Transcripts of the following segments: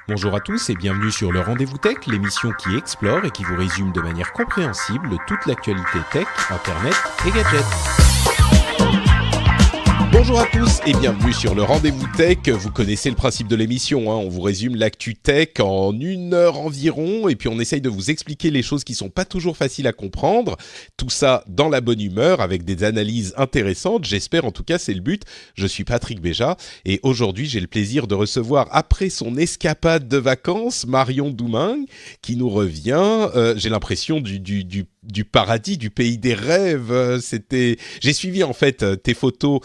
Bonjour à tous et bienvenue sur le Rendez-vous Tech, l'émission qui explore et qui vous résume de manière compréhensible toute l'actualité tech, internet et gadgets. Bonjour à tous et bienvenue sur le Rendez-vous Tech. Vous connaissez le principe de l'émission, on vous résume l'actu tech en 1 heure environ et puis on essaye de vous expliquer les choses qui sont pas toujours faciles à comprendre. Tout ça dans la bonne humeur avec des analyses intéressantes, j'espère, en tout cas c'est le but. Je suis Patrick Béja et aujourd'hui j'ai le plaisir de recevoir, après son escapade de vacances, Marion Douming qui nous revient, j'ai l'impression du paradis, du pays des rêves. J'ai suivi en fait tes photos,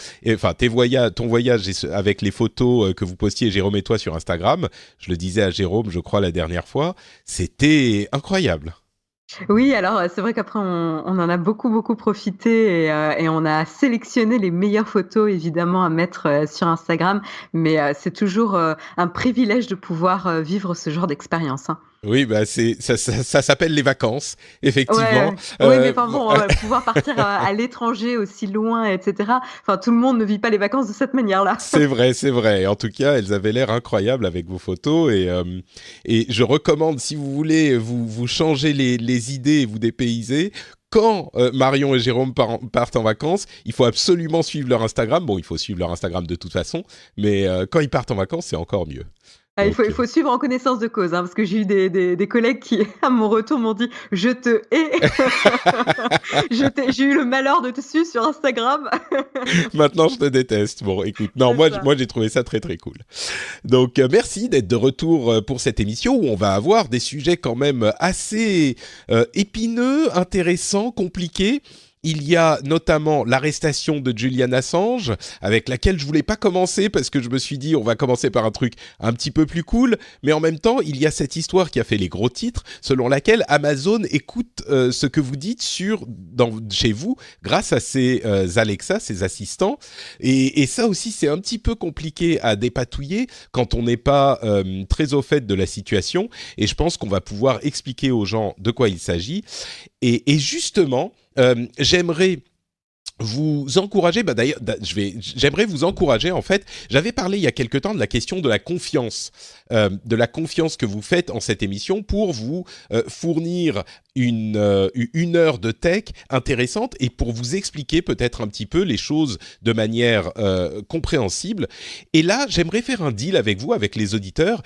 ton voyage avec les photos que vous postiez, Jérôme et toi, sur Instagram. Je le disais à Jérôme, je crois, la dernière fois. C'était incroyable. Oui, alors c'est vrai qu'après on en a beaucoup profité et on a sélectionné les meilleures photos évidemment à mettre sur Instagram, mais c'est toujours un privilège de pouvoir vivre ce genre d'expérience, hein. Oui, bah ça s'appelle les vacances, effectivement. Ouais, oui, mais enfin bon, pouvoir partir à l'étranger aussi loin, etc. Enfin, tout le monde ne vit pas les vacances de cette manière-là. C'est vrai, c'est vrai. En tout cas, elles avaient l'air incroyables avec vos photos et je recommande, si vous voulez vous changer les idées et vous dépayser, quand Marion et Jérôme partent en vacances, il faut absolument suivre leur Instagram. Bon, il faut suivre leur Instagram de toute façon, mais quand ils partent en vacances, c'est encore mieux. Ah, Donc, il faut suivre en connaissance de cause, hein, parce que j'ai eu des collègues qui, à mon retour, m'ont dit: «Je te hais». J'ai eu le malheur de te suivre sur Instagram. maintenant, je te déteste. Bon, écoute, non, C'est ça. moi, j'ai trouvé ça très, très cool. Donc, merci d'être de retour pour cette émission où on va avoir des sujets quand même assez épineux, intéressants, compliqués. Il y a notamment l'arrestation de Julian Assange, avec laquelle je voulais pas commencer parce que je me suis dit on va commencer par un truc un petit peu plus cool, mais en même temps il y a cette histoire qui a fait les gros titres, selon laquelle Amazon écoute ce que vous dites chez vous grâce à ses Alexa, ses assistants, et ça aussi c'est un petit peu compliqué à dépatouiller quand on n'est pas très au fait de la situation, et je pense qu'on va pouvoir expliquer aux gens de quoi il s'agit, et justement j'aimerais vous encourager, d'ailleurs, j'aimerais vous encourager, en fait, j'avais parlé il y a quelque temps de la question de la confiance que vous faites en cette émission pour vous fournir une heure de tech intéressante et pour vous expliquer peut-être un petit peu les choses de manière compréhensible. Et là, j'aimerais faire un deal avec vous, avec les auditeurs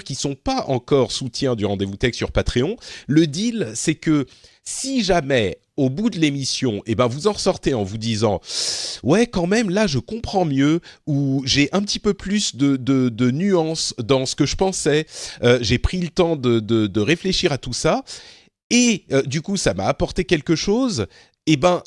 qui sont pas encore soutiens du Rendez-vous Tech sur Patreon. Le deal, c'est que si jamais, au bout de l'émission, vous en ressortez en vous disant « Ouais, quand même, là, je comprends mieux » ou « J'ai un petit peu plus de nuances dans ce que je pensais, j'ai pris le temps de réfléchir à tout ça, et du coup, ça m'a apporté quelque chose »,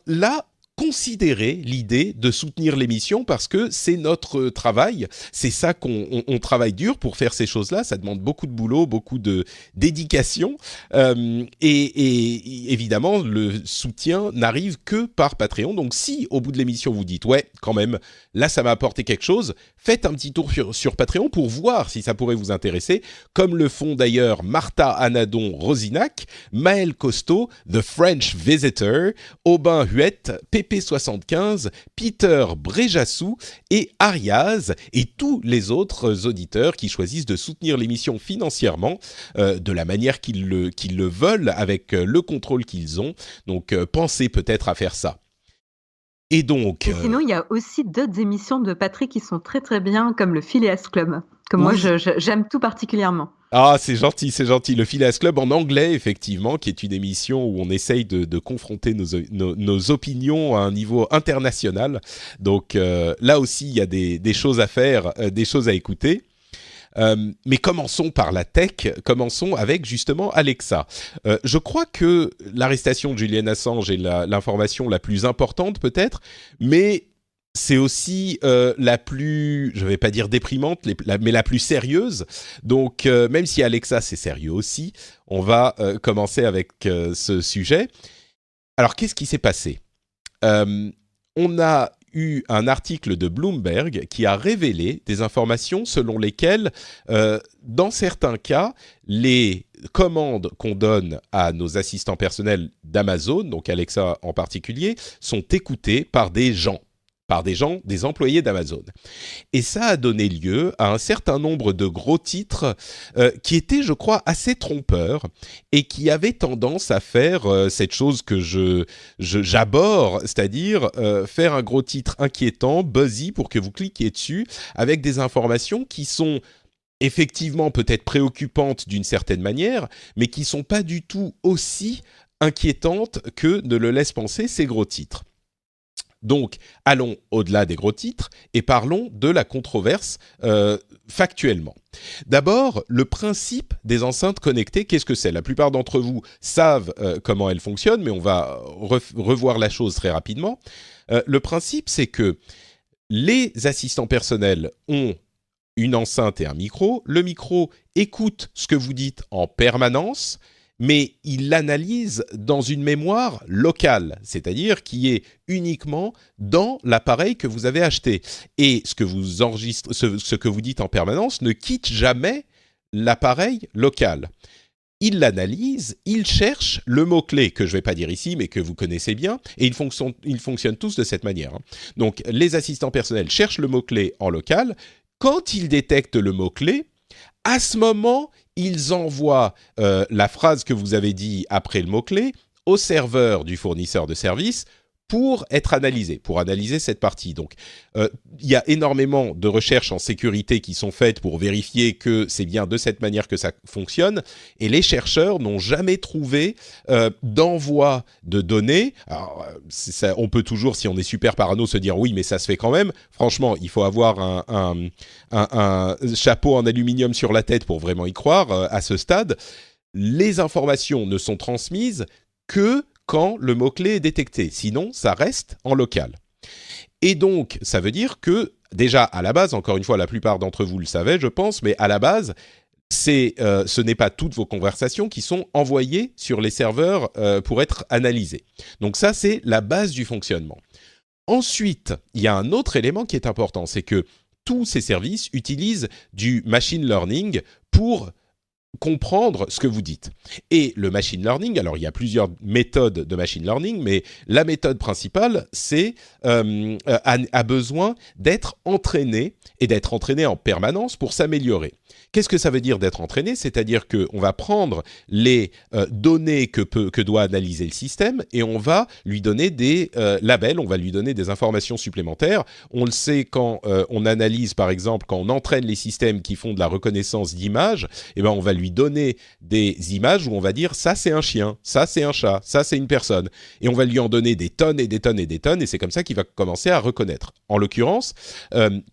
là, considérez l'idée de soutenir l'émission parce que c'est notre travail, c'est ça qu'on travaille dur pour faire ces choses-là, ça demande beaucoup de boulot, beaucoup de dédication, et évidemment le soutien n'arrive que par Patreon. Donc si au bout de l'émission vous dites ouais quand même là ça m'a apporté quelque chose, faites un petit tour sur Patreon pour voir si ça pourrait vous intéresser, comme le font d'ailleurs Martha Anadon Rosinac, Maël Costo, The French Visitor, Aubin Huette, PP75, Peter Bréjassou et Ariaz, et tous les autres auditeurs qui choisissent de soutenir l'émission financièrement de la manière qu'ils le veulent, avec le contrôle qu'ils ont. Donc pensez peut-être à faire ça. Et donc... Et sinon, il y a aussi d'autres émissions de Patrick qui sont très bien, comme le Phileas Club, que moi j'aime tout particulièrement. Ah, c'est gentil, c'est gentil. Le Phileas Club en anglais, effectivement, qui est une émission où on essaye de confronter nos opinions à un niveau international. Donc là aussi, il y a des choses à faire, des choses à écouter. Mais commençons par la tech, commençons avec justement Alexa. Je crois que l'arrestation de Julian Assange est l'information la plus importante peut-être, mais c'est aussi la plus, je ne vais pas dire déprimante, mais la plus sérieuse. Donc même si Alexa c'est sérieux aussi, on va commencer avec ce sujet. Alors qu'est-ce qui s'est passé ? On a eu un article de Bloomberg qui a révélé des informations selon lesquelles, dans certains cas, les commandes qu'on donne à nos assistants personnels d'Amazon, donc Alexa en particulier, sont écoutées par des gens, par des gens, des employés d'Amazon. Et ça a donné lieu à un certain nombre de gros titres qui étaient, je crois, assez trompeurs et qui avaient tendance à faire cette chose que j'abhorre, c'est-à-dire faire un gros titre inquiétant, buzzy, pour que vous cliquiez dessus, avec des informations qui sont effectivement peut-être préoccupantes d'une certaine manière, mais qui ne sont pas du tout aussi inquiétantes que ne le laissent penser ces gros titres. Donc, allons au-delà des gros titres et parlons de la controverse factuellement. D'abord, le principe des enceintes connectées, qu'est-ce que c'est ? La plupart d'entre vous savent comment elles fonctionnent, mais on va revoir la chose très rapidement. Le principe, c'est que les assistants personnels ont une enceinte et un micro. Le micro écoute ce que vous dites en permanence, mais il l'analyse dans une mémoire locale, c'est-à-dire qui est uniquement dans l'appareil que vous avez acheté. Et ce que vous enregistrez, ce que vous dites en permanence ne quitte jamais l'appareil local. Il l'analyse, il cherche le mot-clé, que je ne vais pas dire ici, mais que vous connaissez bien, et ils fonctionnent tous de cette manière. Donc, les assistants personnels cherchent le mot-clé en local. Quand ils détectent le mot-clé, à ce moment, ils envoient la phrase que vous avez dit après le mot-clé au serveur du fournisseur de service pour être analysé, pour analyser cette partie. Donc, il y a énormément de recherches en sécurité qui sont faites pour vérifier que c'est bien de cette manière que ça fonctionne. Et les chercheurs n'ont jamais trouvé d'envoi de données. Alors, on peut toujours, si on est super parano, se dire oui, mais ça se fait quand même. Franchement, il faut avoir un chapeau en aluminium sur la tête pour vraiment y croire à ce stade. Les informations ne sont transmises que quand le mot-clé est détecté. Sinon, ça reste en local. Et donc, ça veut dire que, déjà, à la base, encore une fois, la plupart d'entre vous le savaient, je pense, mais à la base, ce n'est pas toutes vos conversations qui sont envoyées sur les serveurs pour être analysées. Donc ça, c'est la base du fonctionnement. Ensuite, il y a un autre élément qui est important, c'est que tous ces services utilisent du machine learning pour comprendre ce que vous dites. Et le machine learning, alors il y a plusieurs méthodes de machine learning, mais la méthode principale, c'est a besoin d'être entraîné et d'être entraîné en permanence pour s'améliorer. Qu'est-ce que ça veut dire d'être entraîné ? C'est-à-dire qu'on va prendre les données que doit analyser le système et on va lui donner des labels, on va lui donner des informations supplémentaires. On le sait quand on analyse, par exemple, quand on entraîne les systèmes qui font de la reconnaissance d'images, eh ben on va lui donner des images où on va dire ça c'est un chien, ça c'est un chat, ça c'est une personne. Et on va lui en donner des tonnes et des tonnes et des tonnes et c'est comme ça qu'il va commencer à reconnaître. En l'occurrence,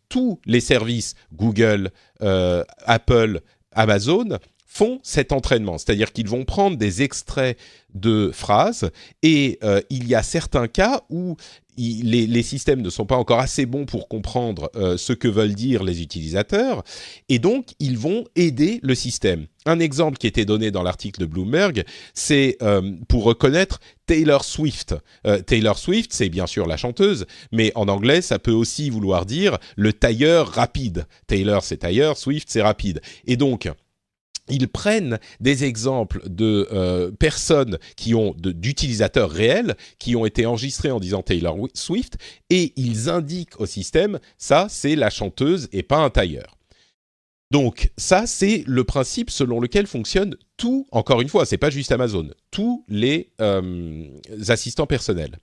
tous les services Google, Apple, Amazon font cet entraînement, c'est-à-dire qu'ils vont prendre des extraits de phrases et il y a certains cas où les systèmes ne sont pas encore assez bons pour comprendre ce que veulent dire les utilisateurs et donc ils vont aider le système. Un exemple qui était donné dans l'article de Bloomberg, c'est pour reconnaître Taylor Swift. Taylor Swift, c'est bien sûr la chanteuse, mais en anglais, ça peut aussi vouloir dire le tailleur rapide. Taylor, c'est tailleur, Swift, c'est rapide. Et donc, ils prennent des exemples de personnes d'utilisateurs réels qui ont été enregistrés en disant Taylor Swift et ils indiquent au système ça c'est la chanteuse et pas un tailleur. Donc ça c'est le principe selon lequel fonctionne tout, encore une fois, c'est pas juste Amazon, tous les assistants personnels.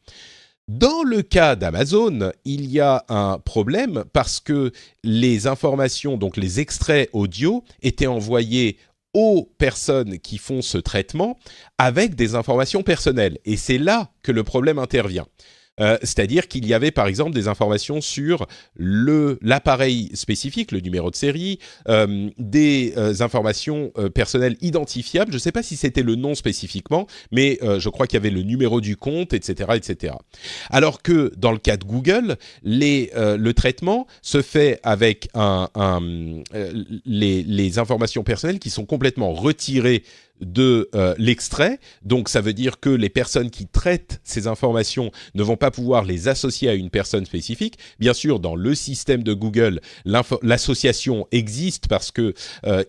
Dans le cas d'Amazon, il y a un problème parce que les informations, donc les extraits audio, étaient envoyés aux personnes qui font ce traitement avec des informations personnelles. Et c'est là que le problème intervient. C'est-à-dire qu'il y avait par exemple des informations sur l'appareil spécifique, le numéro de série, des informations personnelles identifiables. Je ne sais pas si c'était le nom spécifiquement, mais je crois qu'il y avait le numéro du compte, etc., etc. Alors que dans le cas de Google, le traitement se fait avec les informations personnelles qui sont complètement retirées de l'extrait. Donc ça veut dire que les personnes qui traitent ces informations ne vont pas pouvoir les associer à une personne spécifique. Bien sûr, dans le système de Google, l'association existe parce que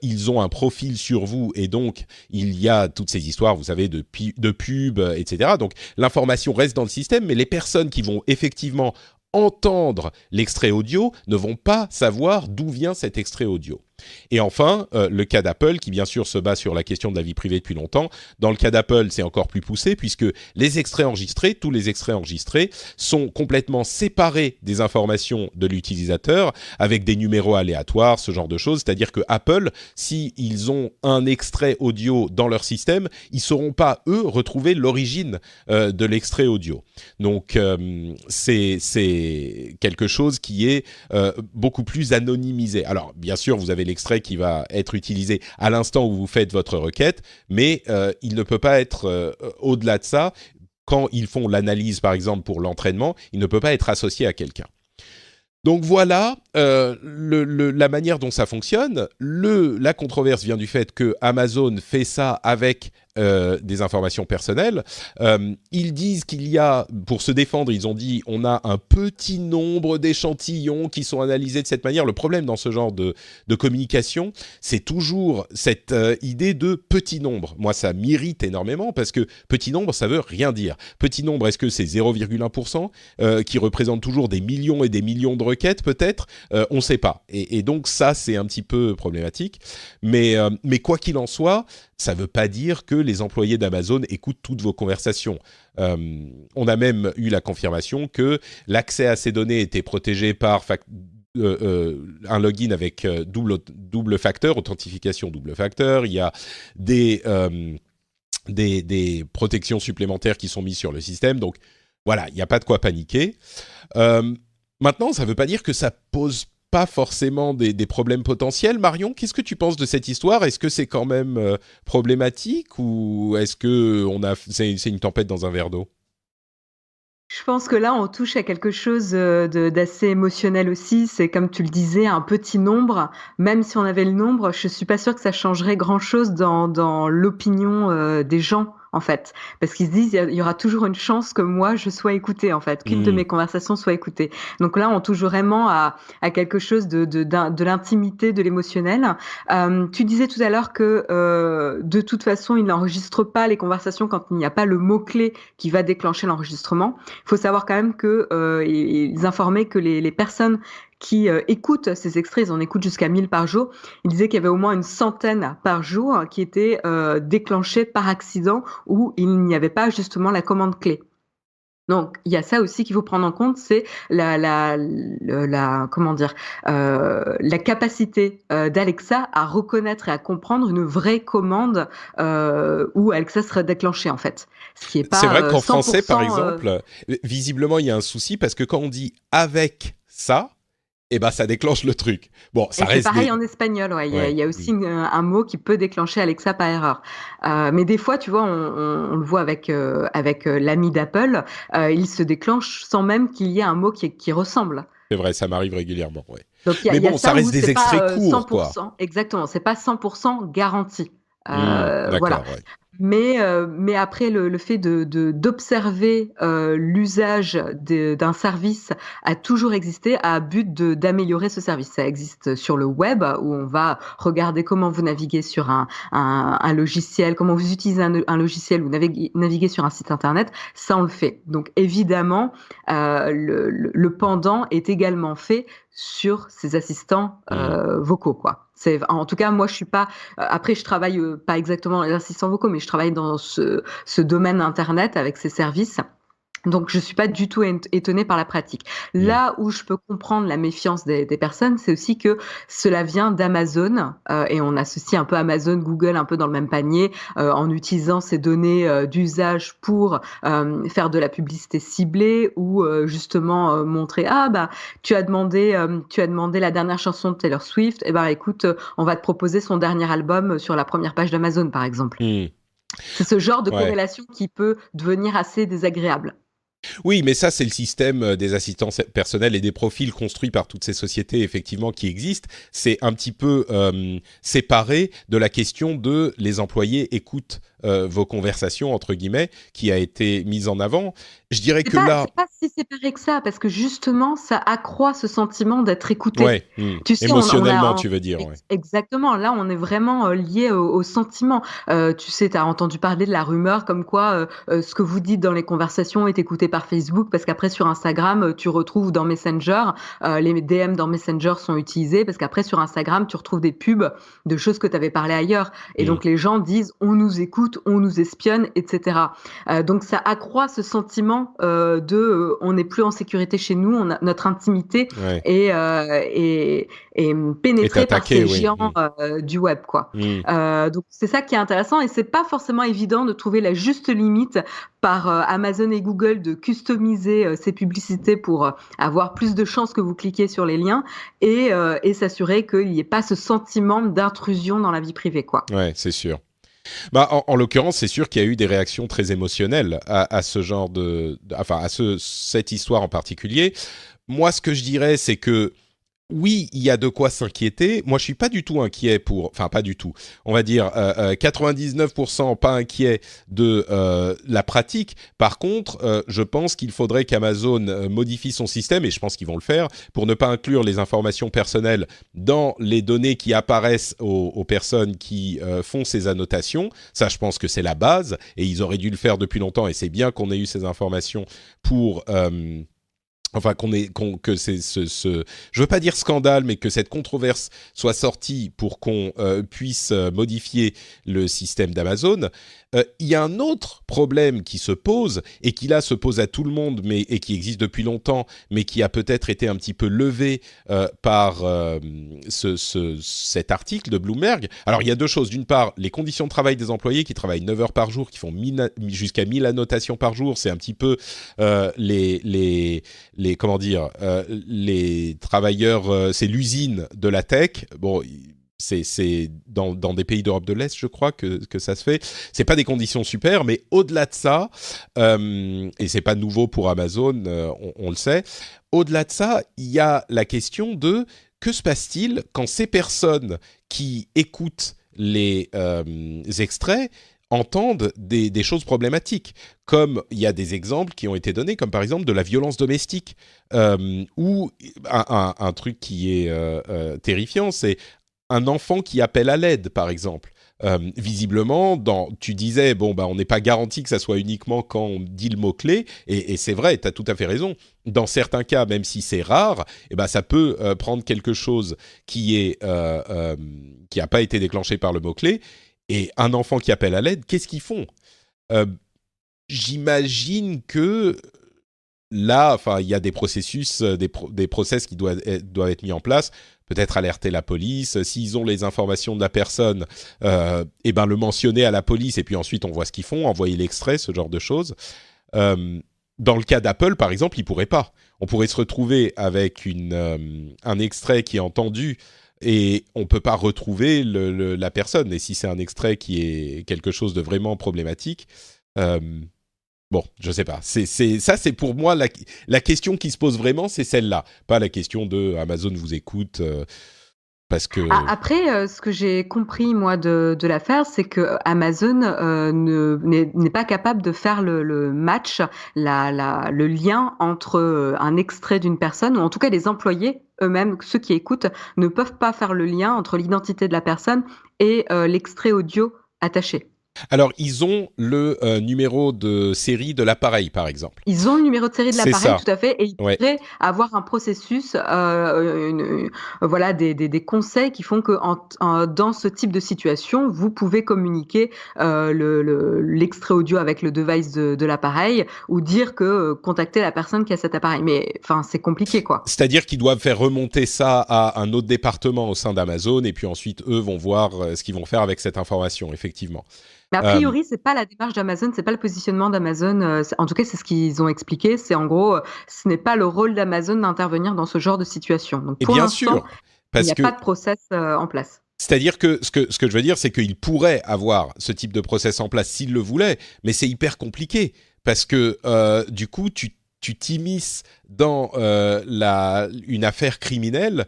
ils ont un profil sur vous et donc il y a toutes ces histoires, vous savez, de pub, etc. Donc l'information reste dans le système, mais les personnes qui vont effectivement entendre l'extrait audio ne vont pas savoir d'où vient cet extrait audio. Et enfin, le cas d'Apple, qui bien sûr se base sur la question de la vie privée depuis longtemps. Dans le cas d'Apple, c'est encore plus poussé, puisque les extraits enregistrés, tous les extraits enregistrés, sont complètement séparés des informations de l'utilisateur, avec des numéros aléatoires, ce genre de choses. C'est-à-dire que Apple, s'ils ont un extrait audio dans leur système, ils ne sauront pas, eux, retrouver l'origine de l'extrait audio. Donc, c'est quelque chose qui est beaucoup plus anonymisé. Alors, bien sûr, vous avez l'extrait qui va être utilisé à l'instant où vous faites votre requête, mais il ne peut pas être au-delà de ça. Quand ils font l'analyse, par exemple, pour l'entraînement, il ne peut pas être associé à quelqu'un. Donc voilà la manière dont ça fonctionne. La controverse vient du fait que Amazon fait ça avec des informations personnelles. Ils disent qu'il y a, pour se défendre, ils ont dit on a un petit nombre d'échantillons qui sont analysés de cette manière. Le problème dans ce genre de communication, c'est toujours cette idée de petit nombre. Moi, ça m'irrite énormément parce que petit nombre, ça veut rien dire. Petit nombre, est-ce que c'est 0,1% qui représente toujours des millions et des millions de requêtes peut-être on ne sait pas. Et donc ça, c'est un petit peu problématique. Mais quoi qu'il en soit, ça ne veut pas dire que les employés d'Amazon écoutent toutes vos conversations. On a même eu la confirmation que l'accès à ces données était protégé par un login avec double facteur, authentification double facteur. Il y a des protections supplémentaires qui sont mises sur le système. Donc voilà, il n'y a pas de quoi paniquer. Maintenant, ça ne veut pas dire que ça pose pas forcément des problèmes potentiels. Marion, qu'est-ce que tu penses de cette histoire ? Est-ce que c'est quand même problématique ou est-ce que c'est une tempête dans un verre d'eau ? Je pense que là, on touche à quelque chose d'assez émotionnel aussi. C'est comme tu le disais, un petit nombre. Même si on avait le nombre, je suis pas sûre que ça changerait grand-chose dans l'opinion des gens, en fait. Parce qu'ils se disent, il y aura toujours une chance que moi, je sois écoutée, en fait, qu'une de mes conversations soit écoutée. Donc là, on touche vraiment à quelque chose de l'intimité, de l'émotionnel. Tu disais tout à l'heure que de toute façon, ils n'enregistrent pas les conversations quand il n'y a pas le mot-clé qui va déclencher l'enregistrement. Il faut savoir quand même que ils informaient que les personnes qui écoutent ces extraits, ils en écoutent jusqu'à 1000 par jour. Ils disaient qu'il y avait au moins une centaine par jour qui étaient déclenchées par accident où il n'y avait pas justement la commande clé. Donc il y a ça aussi qu'il faut prendre en compte, c'est la capacité d'Alexa à reconnaître et à comprendre une vraie commande où Alexa serait déclenchée en fait. Ce qui est pas. C'est vrai qu'en français, par exemple, visiblement il y a un souci parce que quand on dit avec ça, eh ben ça déclenche le truc. Bon, ça reste. C'est pareil en espagnol, ouais. Il y a aussi un mot qui peut déclencher Alexa par erreur. Mais des fois, tu vois, on le voit avec l'ami d'Apple, il se déclenche sans même qu'il y ait un mot qui ressemble. C'est vrai, ça m'arrive régulièrement, ouais. Donc mais bon, ça reste des extraits courts, 100%, quoi. Exactement, c'est pas 100% garanti. D'accord, voilà. Ouais. Mais après le fait d'observer l'usage d'un service a toujours existé à but d'améliorer ce service. Ça existe sur le web où on va regarder comment vous naviguez sur un logiciel, comment vous utilisez un logiciel ou naviguer sur un site internet. Ça on le fait. Donc évidemment le pendant est également fait sur ces assistants vocaux, quoi. En tout cas, moi, je suis pas. Après, je travaille pas exactement les assistants vocaux, mais je travaille dans ce domaine internet avec ces services. Donc, je suis pas du tout étonnée par la pratique. Là où je peux comprendre la méfiance des personnes, c'est aussi que cela vient d'Amazon et on associe un peu Amazon, Google un peu dans le même panier en utilisant ces données d'usage pour faire de la publicité ciblée ou justement montrer tu as demandé la dernière chanson de Taylor Swift, et écoute, on va te proposer son dernier album sur la première page d'Amazon par exemple. C'est ce genre de corrélation qui peut devenir assez désagréable. Oui, mais ça, c'est le système des assistants personnels et des profils construits par toutes ces sociétés, effectivement, qui existent. C'est un petit peu séparé de la question de les employés écoutent vos conversations entre guillemets qui a été mise en avant. Je dirais que là, c'est pas si séparé que ça, parce que justement, ça accroît ce sentiment d'être écouté. ouais, Tu sais, émotionnellement, tu veux dire, ouais. Exactement. Là, on est vraiment lié au sentiment. Tu sais, tu as entendu parler de la rumeur comme quoi ce que vous dites dans les conversations est écouté par Facebook, parce qu'après sur Instagram, tu retrouves dans Messenger, les DM dans Messenger sont utilisés, parce qu'après sur Instagram, tu retrouves des pubs de choses que tu avais parlé ailleurs. Et donc les gens disent on nous écoute, on nous espionne, etc. Donc ça accroît ce sentiment on n'est plus en sécurité chez nous, notre intimité Ouais. est pénétrée par ces géants du web, quoi. Donc c'est ça qui est intéressant, et c'est pas forcément évident de trouver la juste limite par Amazon et Google de customiser ces publicités pour avoir plus de chances que vous cliquiez sur les liens et s'assurer qu'il n'y ait pas ce sentiment d'intrusion dans la vie privée, quoi. Ouais, c'est sûr. Bah, en l'occurrence, c'est sûr qu'il y a eu des réactions très émotionnelles à ce genre cette histoire en particulier. Moi, ce que je dirais, c'est que oui, il y a de quoi s'inquiéter. Moi, je suis pas du tout inquiet pas du tout. On va dire 99% pas inquiet de la pratique. Par contre, je pense qu'il faudrait qu'Amazon modifie son système, et je pense qu'ils vont le faire, pour ne pas inclure les informations personnelles dans les données qui apparaissent aux personnes qui font ces annotations. Ça, je pense que c'est la base, et ils auraient dû le faire depuis longtemps, et c'est bien qu'on ait eu ces informations pour... Enfin, que je veux pas dire scandale, mais que cette controverse soit sortie pour qu'on puisse modifier le système d'Amazon. Il y a un autre problème qui se pose, et qui là se pose à tout le monde, et qui existe depuis longtemps, mais qui a peut-être été un petit peu levé par cet article de Bloomberg. Alors, il y a deux choses. D'une part, les conditions de travail des employés qui travaillent 9 heures par jour, qui font jusqu'à 1000 annotations par jour. C'est un petit peu les travailleurs, c'est l'usine de la tech. Bon, c'est dans des pays d'Europe de l'Est, je crois que ça se fait. C'est pas des conditions super, mais au-delà de ça, et c'est pas nouveau pour Amazon, on le sait. Au-delà de ça, il y a la question de que se passe-t-il quand ces personnes qui écoutent les extraits entendent des choses problématiques, comme il y a des exemples qui ont été donnés, comme par exemple de la violence domestique, ou un truc qui est terrifiant, c'est un enfant qui appelle à l'aide, par exemple. Visiblement, tu disais, on n'est pas garanti que ça soit uniquement quand on dit le mot-clé, et c'est vrai, tu as tout à fait raison. Dans certains cas, même si c'est rare, ça peut prendre quelque chose qui n'a pas été déclenché par le mot-clé. Et un enfant qui appelle à l'aide, qu'est-ce qu'ils font ? J'imagine que là, il y a des processus, des process qui doivent être mis en place. Peut-être alerter la police. S'ils ont les informations de la personne, le mentionner à la police, et puis ensuite on voit ce qu'ils font, envoyer l'extrait, ce genre de choses. Dans le cas d'Apple, par exemple, ils pourraient pas. On pourrait se retrouver avec un extrait qui est entendu, et on ne peut pas retrouver la personne. Et si c'est un extrait qui est quelque chose de vraiment problématique, je ne sais pas. C'est pour moi la question qui se pose vraiment, c'est celle-là. Pas la question de Amazon vous écoute, parce que... Après, ce que j'ai compris, moi, de l'affaire, c'est que Amazon n'est pas capable de faire le match, le lien entre un extrait d'une personne, ou en tout cas les employés eux-mêmes, ceux qui écoutent, ne peuvent pas faire le lien entre l'identité de la personne et l'extrait audio attaché. Alors, ils ont le numéro de série de l'appareil, par exemple. Ils ont le numéro de série de l'appareil, tout à fait, et ils pourraient avoir un processus, des conseils qui font que dans ce type de situation, vous pouvez communiquer l'extrait audio avec le device de l'appareil, ou dire que contactez la personne qui a cet appareil. Mais c'est compliqué, quoi. C'est-à-dire qu'ils doivent faire remonter ça à un autre département au sein d'Amazon, et puis ensuite, eux vont voir ce qu'ils vont faire avec cette information, effectivement. Mais a priori, c'est pas la démarche d'Amazon, c'est pas le positionnement d'Amazon. En tout cas, c'est ce qu'ils ont expliqué. C'est en gros, ce n'est pas le rôle d'Amazon d'intervenir dans ce genre de situation. Donc, pour l'instant, il n'y a pas de process en place. C'est-à-dire que ce que je veux dire, c'est qu'ils pourraient avoir ce type de process en place s'ils le voulaient, mais c'est hyper compliqué parce que du coup, tu t'immisces dans une affaire criminelle.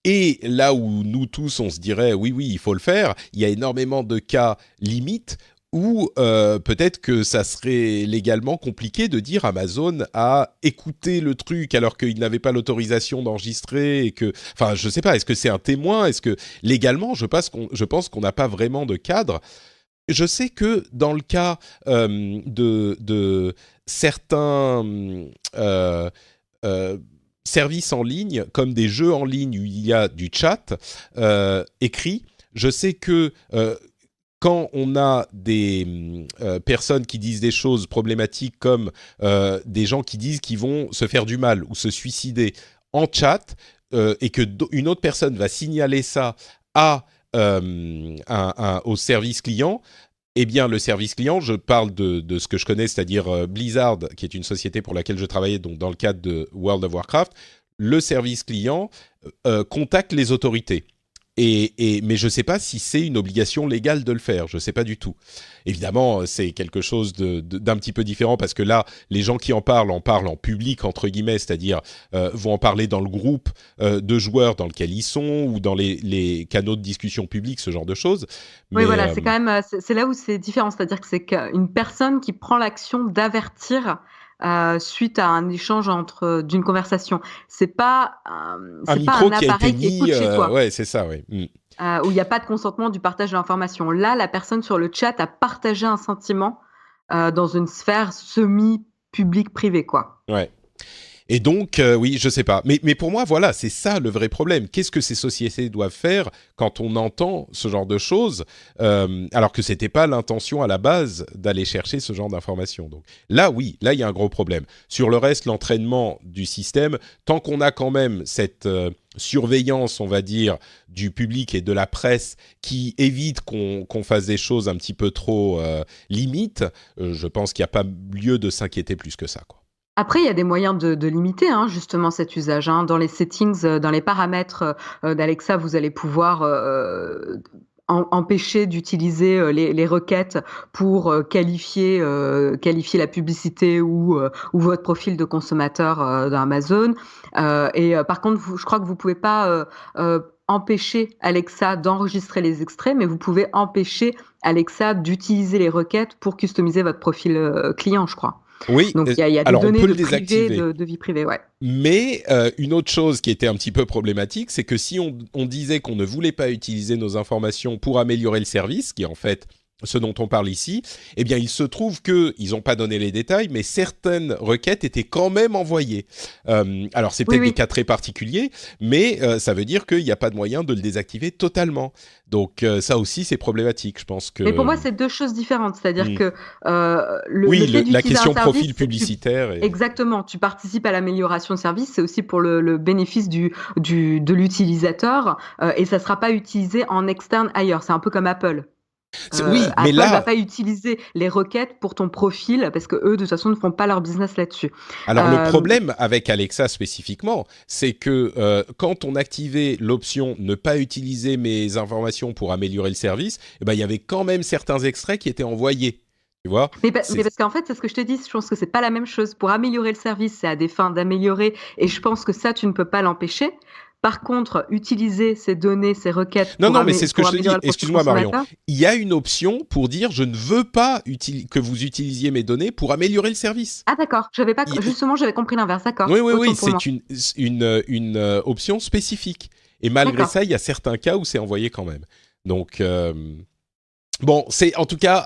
Et là où nous tous, on se dirait, oui, il faut le faire, il y a énormément de cas limites où peut-être que ça serait légalement compliqué de dire Amazon a écouté le truc alors qu'il n'avait pas l'autorisation d'enregistrer et que, enfin, je sais pas, est-ce que c'est un témoin? Est-ce que légalement, je pense qu'on n'a pas vraiment de cadre. Je sais que dans le cas de certains euh, euh, services en ligne, comme des jeux en ligne où il y a du chat écrit, je sais que quand on a des personnes qui disent des choses problématiques comme des gens qui disent qu'ils vont se faire du mal ou se suicider en chat et que une autre personne va signaler ça à au service client, eh bien, le service client, je parle de ce que je connais, c'est-à-dire Blizzard, qui est une société pour laquelle je travaillais donc dans le cadre de World of Warcraft, le service client contacte les autorités. Mais je ne sais pas si c'est une obligation légale de le faire, je ne sais pas du tout. Évidemment, c'est quelque chose d'un petit peu différent parce que là, les gens qui en parlent en public, entre guillemets, c'est-à-dire vont en parler dans le groupe de joueurs dans lequel ils sont ou dans les canaux de discussion publics, ce genre de choses. Oui, Mais voilà, c'est quand même, c'est là où c'est différent, c'est-à-dire que c'est une personne qui prend l'action d'avertir suite à un échange d'une conversation. un C'est pas un micro qui a été appareil qui mis, écoute chez toi. ouais, c'est ça, ouais. Où il n'y a pas de consentement du partage de l'information. Là, la personne sur le chat a partagé un sentiment dans une sphère semi-publique-privée, quoi. Ouais. Et donc, oui, je sais pas. Mais pour moi, voilà, c'est ça le vrai problème. Qu'est-ce que ces sociétés doivent faire quand on entend ce genre de choses, alors que c'était pas l'intention à la base d'aller chercher ce genre d'informations. Donc là, oui, là, il y a un gros problème. Sur le reste, l'entraînement du système, tant qu'on a quand même cette surveillance, on va dire, du public et de la presse qui évite qu'on fasse des choses un petit peu trop limites, je pense qu'il n'y a pas lieu de s'inquiéter plus que ça, quoi. Après, il y a des moyens de limiter justement cet usage. Dans les settings, dans les paramètres d'Alexa, vous allez pouvoir empêcher d'utiliser les requêtes pour qualifier la publicité ou votre profil de consommateur d'Amazon. Par contre, je crois que vous pouvez pas empêcher Alexa d'enregistrer les extraits, mais vous pouvez empêcher Alexa d'utiliser les requêtes pour customiser votre profil client, je crois. Oui, Donc il y a des alors on données peut le privées, désactiver. de vie privée, ouais. Mais une autre chose qui était un petit peu problématique, c'est que si on disait qu'on ne voulait pas utiliser nos informations pour améliorer le service, qui est en fait ce dont on parle ici, eh bien il se trouve qu'ils n'ont pas donné les détails, mais certaines requêtes étaient quand même envoyées. Alors c'est peut-être des cas très particuliers, mais ça veut dire qu'il n'y a pas de moyen de le désactiver totalement. Donc ça aussi c'est problématique, je pense que... Mais pour moi c'est deux choses différentes, c'est-à-dire que le fait la d'utiliser question un service, profil publicitaire... Exactement, tu participes à l'amélioration de service, c'est aussi pour le bénéfice de l'utilisateur et ça ne sera pas utilisé en externe ailleurs, c'est un peu comme Apple. Oui, mais Apple là... va pas utiliser les requêtes pour ton profil parce que eux, de toute façon, ne font pas leur business là-dessus. Alors le problème avec Alexa spécifiquement, c'est que quand on activait l'option ne pas utiliser mes informations pour améliorer le service, eh ben, il y avait quand même certains extraits qui étaient envoyés. Tu vois, mais parce qu'en fait, c'est ce que je te dis, je pense que c'est pas la même chose. Pour améliorer le service, c'est à des fins d'améliorer, et je pense que ça, tu ne peux pas l'empêcher. Par contre, utiliser ces données, ces requêtes... Non, mais c'est ce que je te dis. Excuse-moi, Marion. Il y a une option pour dire je ne veux pas que vous utilisiez mes données pour améliorer le service. Ah d'accord, justement, j'avais compris l'inverse, d'accord. Oui, c'est une option spécifique. Et malgré ça, il y a certains cas où c'est envoyé quand même. Donc... Bon, c'est en tout cas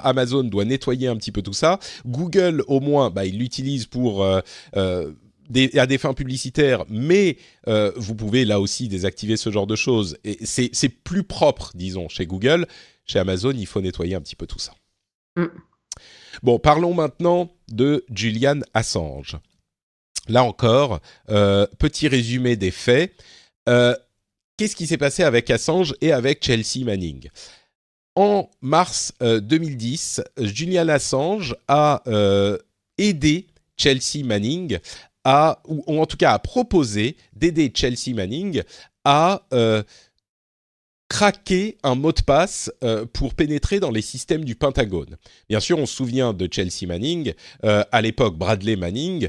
Amazon doit nettoyer un petit peu tout ça. Google, au moins, il l'utilise pour à des fins publicitaires, mais vous pouvez là aussi désactiver ce genre de choses. Et c'est plus propre, disons, chez Google. Chez Amazon, il faut nettoyer un petit peu tout ça. Bon, parlons maintenant de Julian Assange. Là encore, petit résumé des faits. Qu'est-ce qui s'est passé avec Assange et avec Chelsea Manning ? En mars 2010, Julian Assange a aidé Chelsea Manning ou en tout cas a proposé d'aider Chelsea Manning à craquer un mot de passe pour pénétrer dans les systèmes du Pentagone. Bien sûr, on se souvient de Chelsea Manning, à l'époque Bradley Manning,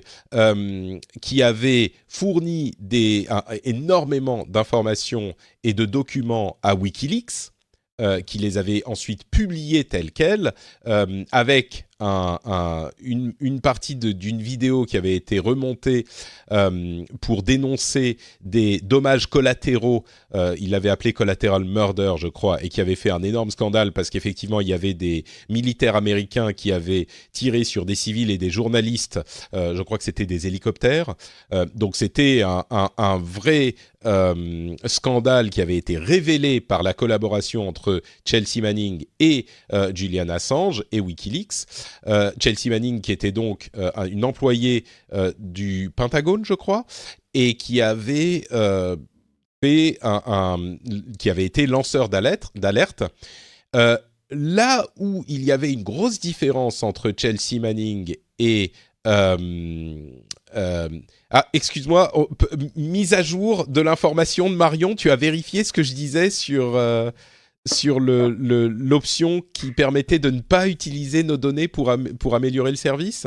qui avait fourni énormément d'informations et de documents à Wikileaks, qui les avait ensuite publiés tels quels, avec une partie d'une vidéo qui avait été remontée pour dénoncer des dommages collatéraux. Il l'avait appelé collateral murder, je crois, et qui avait fait un énorme scandale parce qu'effectivement, il y avait des militaires américains qui avaient tiré sur des civils et des journalistes. Je crois que c'était des hélicoptères. Donc, c'était un vrai scandale qui avait été révélé par la collaboration entre Chelsea Manning et Julian Assange et Wikileaks. Chelsea Manning, qui était donc une employée du Pentagone, je crois, et qui avait qui avait été lanceur d'alerte. Là où il y avait une grosse différence entre Chelsea Manning et excuse-moi, mise à jour de l'information de Marion, tu as vérifié ce que je disais sur l'option qui permettait de ne pas utiliser nos données pour améliorer le service ?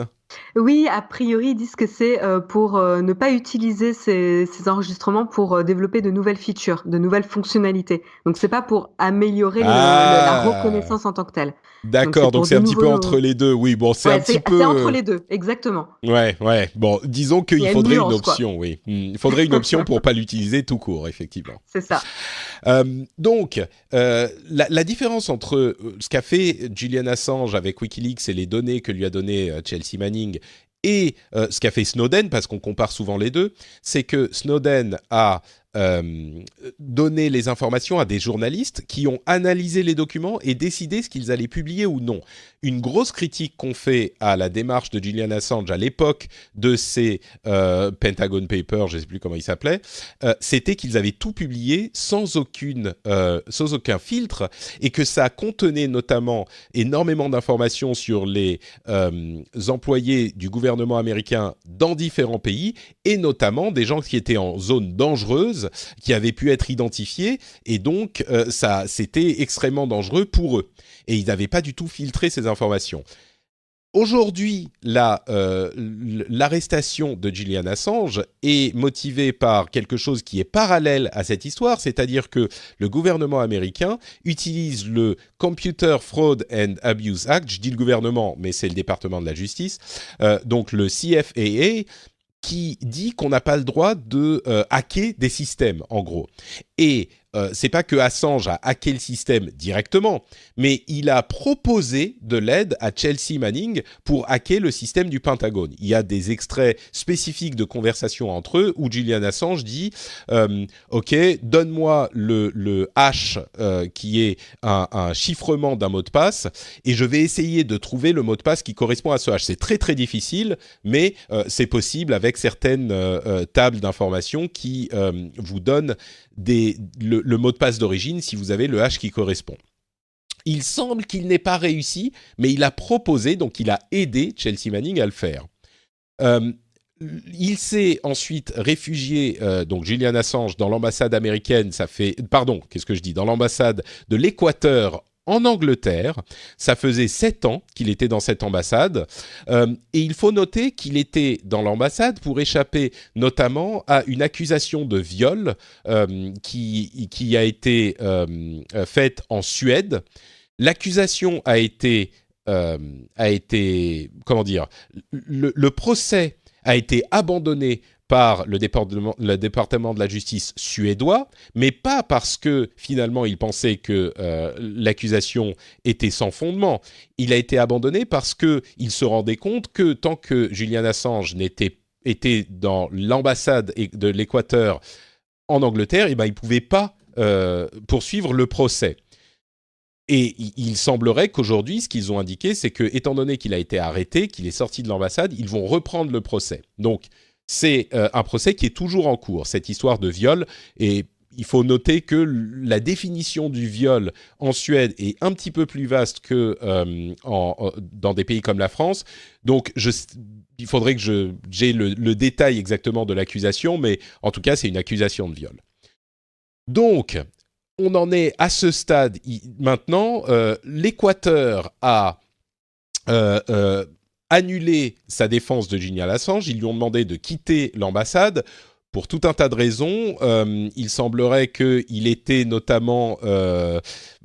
Oui, a priori, ils disent que c'est pour ne pas utiliser ces enregistrements pour développer de nouvelles features, de nouvelles fonctionnalités. Donc, c'est pas pour améliorer la reconnaissance en tant que telle. D'accord, donc c'est un petit peu entre les deux. Oui, bon, c'est un petit peu... C'est entre les deux, exactement. Ouais. Bon, disons qu'il faudrait une option, quoi. Oui. Il faudrait une option pour pas l'utiliser tout court, effectivement. C'est ça. Donc, la différence entre ce qu'a fait Julian Assange avec Wikileaks et les données que lui a données Chelsea Manning et ce qu'a fait Snowden, parce qu'on compare souvent les deux, c'est que Snowden a donné les informations à des journalistes qui ont analysé les documents et décidé ce qu'ils allaient publier ou non. Une grosse critique qu'on fait à la démarche de Julian Assange à l'époque de ces Pentagon Papers, je ne sais plus comment ils s'appelaient, c'était qu'ils avaient tout publié sans aucun filtre et que ça contenait notamment énormément d'informations sur les employés du gouvernement américain dans différents pays et notamment des gens qui étaient en zone dangereuse, qui avaient pu être identifiés et donc c'était extrêmement dangereux pour eux. Et ils n'avaient pas du tout filtré ces informations. Aujourd'hui, l'arrestation de Julian Assange est motivée par quelque chose qui est parallèle à cette histoire, c'est-à-dire que le gouvernement américain utilise le Computer Fraud and Abuse Act, je dis le gouvernement, mais c'est le département de la justice, donc le CFAA, qui dit qu'on n'a pas le droit de hacker des systèmes, en gros. Et c'est pas que Assange a hacké le système directement, mais il a proposé de l'aide à Chelsea Manning pour hacker le système du Pentagone. Il y a des extraits spécifiques de conversations entre eux où Julian Assange dit OK, donne-moi le hash qui est un chiffrement d'un mot de passe et je vais essayer de trouver le mot de passe qui correspond à ce hash. C'est très très difficile, mais c'est possible avec certaines tables d'informations qui vous donnent le mot de passe d'origine si vous avez le hash qui correspond. Il semble qu'il n'ait pas réussi, mais il a proposé, donc il a aidé Chelsea Manning à le faire. Il s'est ensuite réfugié, donc Julian Assange, dans l'ambassade américaine, dans l'ambassade de l'Équateur en Angleterre. Ça faisait 7 ans qu'il était dans cette ambassade. Et il faut noter qu'il était dans l'ambassade pour échapper notamment à une accusation de viol qui a été faite en Suède. L'accusation a été comment dire, le procès a été abandonné par le département de la justice suédois, mais pas parce que finalement ils pensaient que l'accusation était sans fondement. Il a été abandonné parce qu'ils se rendaient compte que tant que Julian Assange était dans l'ambassade de l'Équateur en Angleterre, il ne pouvait pas poursuivre le procès. Et il semblerait qu'aujourd'hui, ce qu'ils ont indiqué, c'est que, étant donné qu'il a été arrêté, qu'il est sorti de l'ambassade, ils vont reprendre le procès. Donc, c'est un procès qui est toujours en cours, cette histoire de viol. Et il faut noter que la définition du viol en Suède est un petit peu plus vaste que dans des pays comme la France. Donc, il faudrait que j'ai le détail exactement de l'accusation, mais en tout cas, c'est une accusation de viol. Donc, on en est à ce stade maintenant. L'Équateur a annulé sa défense de Julian Assange. Ils lui ont demandé de quitter l'ambassade pour tout un tas de raisons. Il semblerait qu'il était notamment...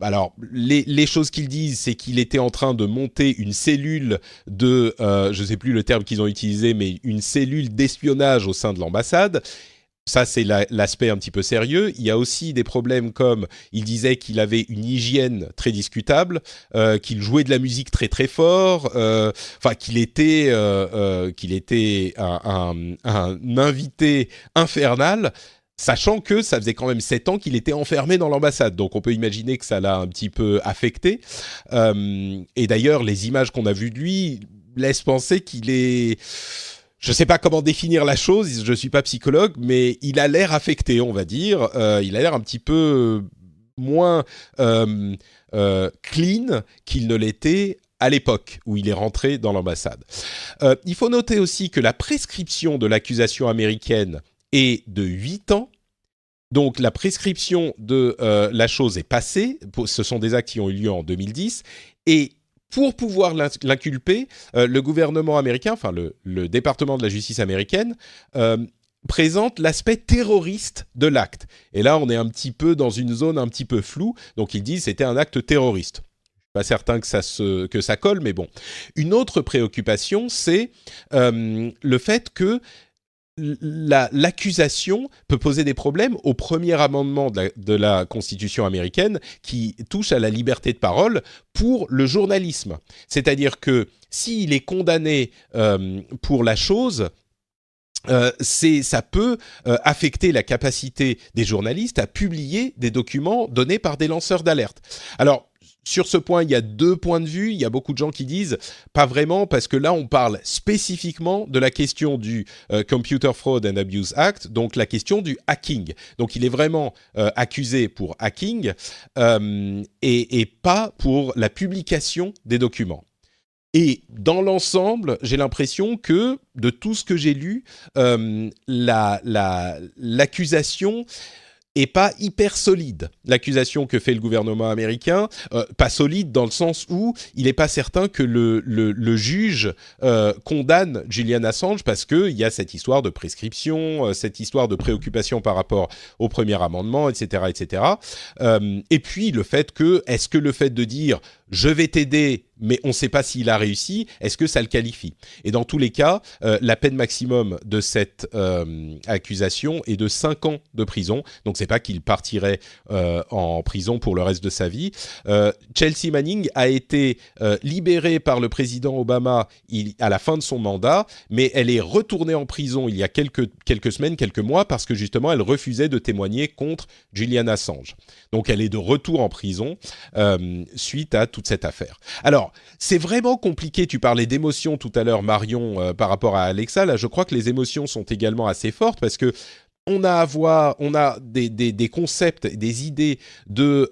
alors, les choses qu'ils disent, c'est qu'il était en train de monter une cellule de... je ne sais plus le terme qu'ils ont utilisé, mais une cellule d'espionnage au sein de l'ambassade. Ça, c'est l'aspect un petit peu sérieux. Il y a aussi des problèmes comme, il disait qu'il avait une hygiène très discutable, qu'il jouait de la musique très très fort, enfin qu'il était un invité infernal, sachant que ça faisait quand même 7 ans qu'il était enfermé dans l'ambassade. Donc on peut imaginer que ça l'a un petit peu affecté. Et d'ailleurs, les images qu'on a vues de lui laissent penser qu'il est... Je ne sais pas comment définir la chose, je ne suis pas psychologue, mais il a l'air affecté, on va dire. Il a l'air un petit peu moins clean qu'il ne l'était à l'époque où il est rentré dans l'ambassade. Il faut noter aussi que la prescription de l'accusation américaine est de 8 ans. Donc la prescription de la chose est passée. Ce sont des actes qui ont eu lieu en 2010. Et pour pouvoir l'inculper, le gouvernement américain, enfin le département de la justice américaine, présente l'aspect terroriste de l'acte. Et là, on est un petit peu dans une zone un petit peu floue. Donc, ils disent que c'était un acte terroriste. Je suis pas certain que ça colle, mais bon. Une autre préoccupation, c'est le fait que l'accusation peut poser des problèmes au premier amendement de la Constitution américaine qui touche à la liberté de parole pour le journalisme. C'est-à-dire que s'il est condamné pour la chose, ça peut affecter la capacité des journalistes à publier des documents donnés par des lanceurs d'alerte. Alors, sur ce point, il y a 2 points de vue. Il y a beaucoup de gens qui disent pas vraiment, parce que là, on parle spécifiquement de la question du Computer Fraud and Abuse Act, donc la question du hacking. Donc, il est vraiment accusé pour hacking et pas pour la publication des documents. Et dans l'ensemble, j'ai l'impression que, de tout ce que j'ai lu, l'accusation est pas hyper solide. L'accusation que fait le gouvernement américain, pas solide dans le sens où il n'est pas certain que le juge condamne Julian Assange parce qu'il y a cette histoire de prescription, cette histoire de préoccupation par rapport au premier amendement, etc., etc. Et puis le fait que, est-ce que le fait de dire « je vais t'aider », mais on ne sait pas s'il a réussi, est-ce que ça le qualifie ? Et dans tous les cas, la peine maximum de cette accusation est de 5 ans de prison. Donc, c'est pas qu'il partirait en prison pour le reste de sa vie. Chelsea Manning a été libérée par le président Obama à la fin de son mandat, mais elle est retournée en prison il y a quelques semaines, quelques mois, parce que justement, elle refusait de témoigner contre Julian Assange. Donc, elle est de retour en prison suite à toute cette affaire. Alors, c'est vraiment compliqué. Tu parlais d'émotions tout à l'heure, Marion, par rapport à Alexa. Là, je crois que les émotions sont également assez fortes parce que on a des concepts, des idées de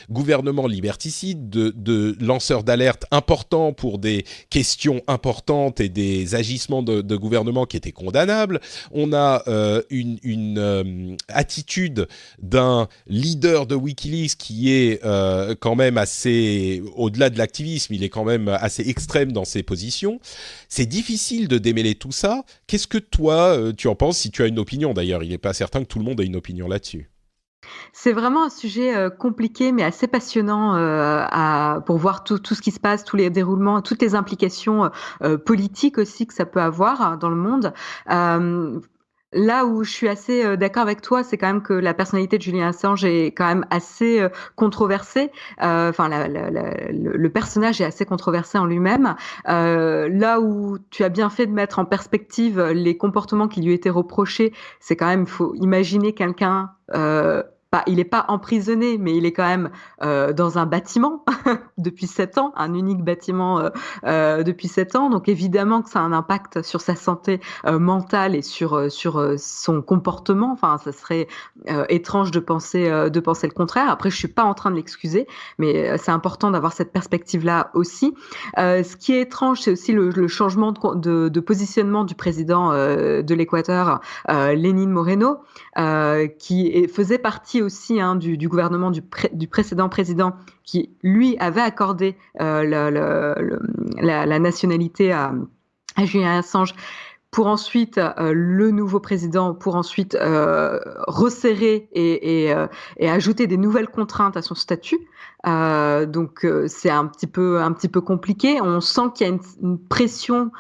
gouvernement liberticide, de lanceurs d'alerte importants pour des questions importantes et des agissements de gouvernement qui étaient condamnables. On a une attitude d'un leader de Wikileaks qui est quand même assez, au-delà de l'activisme, il est quand même assez extrême dans ses positions. C'est difficile de démêler tout ça. Qu'est-ce que toi, tu en penses, si tu as une opinion d'ailleurs? Il n'est pas certain que tout le monde ait une opinion là-dessus. C'est vraiment un sujet compliqué, mais assez passionnant pour voir tout ce qui se passe, tous les déroulements, toutes les implications politiques aussi que ça peut avoir dans le monde. Là où je suis assez d'accord avec toi, c'est quand même que la personnalité de Julian Assange est quand même assez controversée. Enfin, le personnage est assez controversé en lui-même. Là où tu as bien fait de mettre en perspective les comportements qui lui étaient reprochés, c'est quand même, il faut imaginer quelqu'un... il n'est pas emprisonné, mais il est quand même dans un bâtiment depuis 7 ans, un unique bâtiment depuis 7 ans. Donc évidemment que ça a un impact sur sa santé mentale et sur son comportement. Enfin, ça serait étrange de penser le contraire. Après, je suis pas en train de l'excuser, mais c'est important d'avoir cette perspective-là aussi. Ce qui est étrange, c'est aussi le changement de positionnement du président de l'Équateur, Lénine Moreno, qui faisait partie aussi du gouvernement du précédent président qui, lui, avait accordé la nationalité à Julian Assange, pour ensuite le nouveau président, pour ensuite resserrer et ajouter des nouvelles contraintes à son statut. Donc c'est un petit peu compliqué. On sent qu'il y a une pression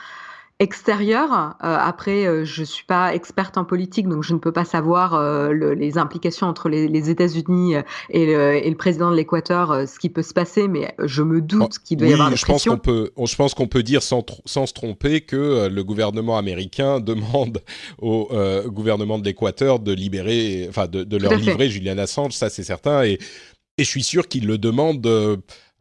extérieure. Après, je suis pas experte en politique, donc je ne peux pas savoir les implications entre les États-Unis et le président de l'Équateur, ce qui peut se passer, mais je me doute qu'il doit y avoir des pressions. Je pense qu'on peut dire sans se tromper que le gouvernement américain demande au gouvernement de l'Équateur de libérer, enfin de leur livrer Julian Assange, ça c'est certain, et je suis sûr qu'il le demande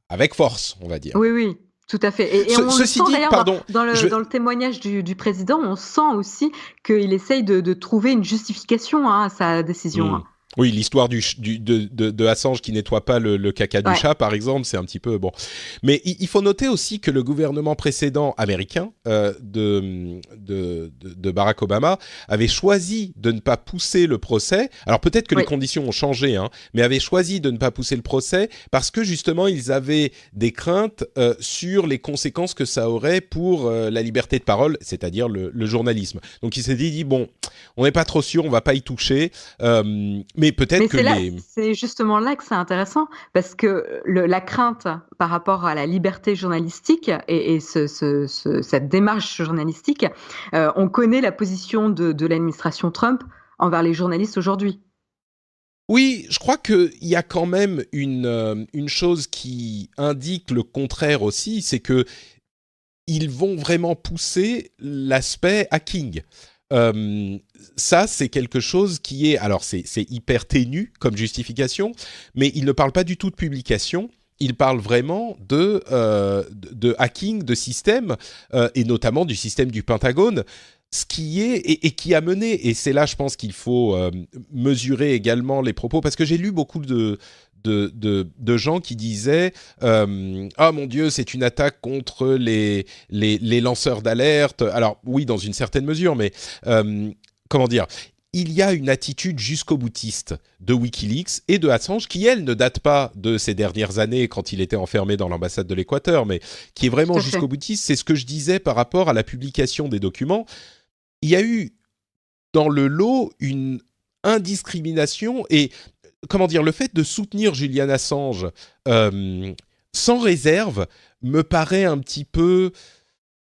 avec force, on va dire. Oui, oui. Tout à fait. Et on le sent d'ailleurs dans le témoignage du président, on sent aussi qu'il essaye de trouver une justification à sa décision. Oui, l'histoire de Assange qui nettoie pas le caca du chat, par exemple, c'est un petit peu bon. Mais il faut noter aussi que le gouvernement précédent américain de Barack Obama avait choisi de ne pas pousser le procès. Alors peut-être que les conditions ont changé, mais avait choisi de ne pas pousser le procès parce que justement ils avaient des craintes sur les conséquences que ça aurait pour la liberté de parole, c'est-à-dire le journalisme. Donc il s'est dit bon, on n'est pas trop sûr, on va pas y toucher. Mais peut-être c'est justement là que c'est intéressant, parce que la crainte par rapport à la liberté journalistique et cette démarche journalistique, on connaît la position de l'administration Trump envers les journalistes aujourd'hui. Oui, je crois qu'il y a quand même une chose qui indique le contraire aussi, c'est que ils vont vraiment pousser l'aspect hacking. Ça, c'est quelque chose qui est... Alors, c'est hyper ténu comme justification, mais il ne parle pas du tout de publication. Il parle vraiment de hacking de systèmes, et notamment du système du Pentagone, ce qui est... Et qui a mené, et c'est là, je pense qu'il faut mesurer également les propos, parce que j'ai lu beaucoup de gens qui disaient ah mon Dieu, c'est une attaque contre les lanceurs d'alerte. Alors oui, dans une certaine mesure, mais comment dire, il y a une attitude jusqu'au boutiste de Wikileaks et de Assange qui, elle, ne date pas de ces dernières années quand il était enfermé dans l'ambassade de l'Équateur, mais qui est vraiment jusqu'au boutiste. C'est ce que je disais par rapport à la publication des documents. Il y a eu dans le lot une indiscrimination et comment dire, le fait de soutenir Julian Assange sans réserve me paraît un petit peu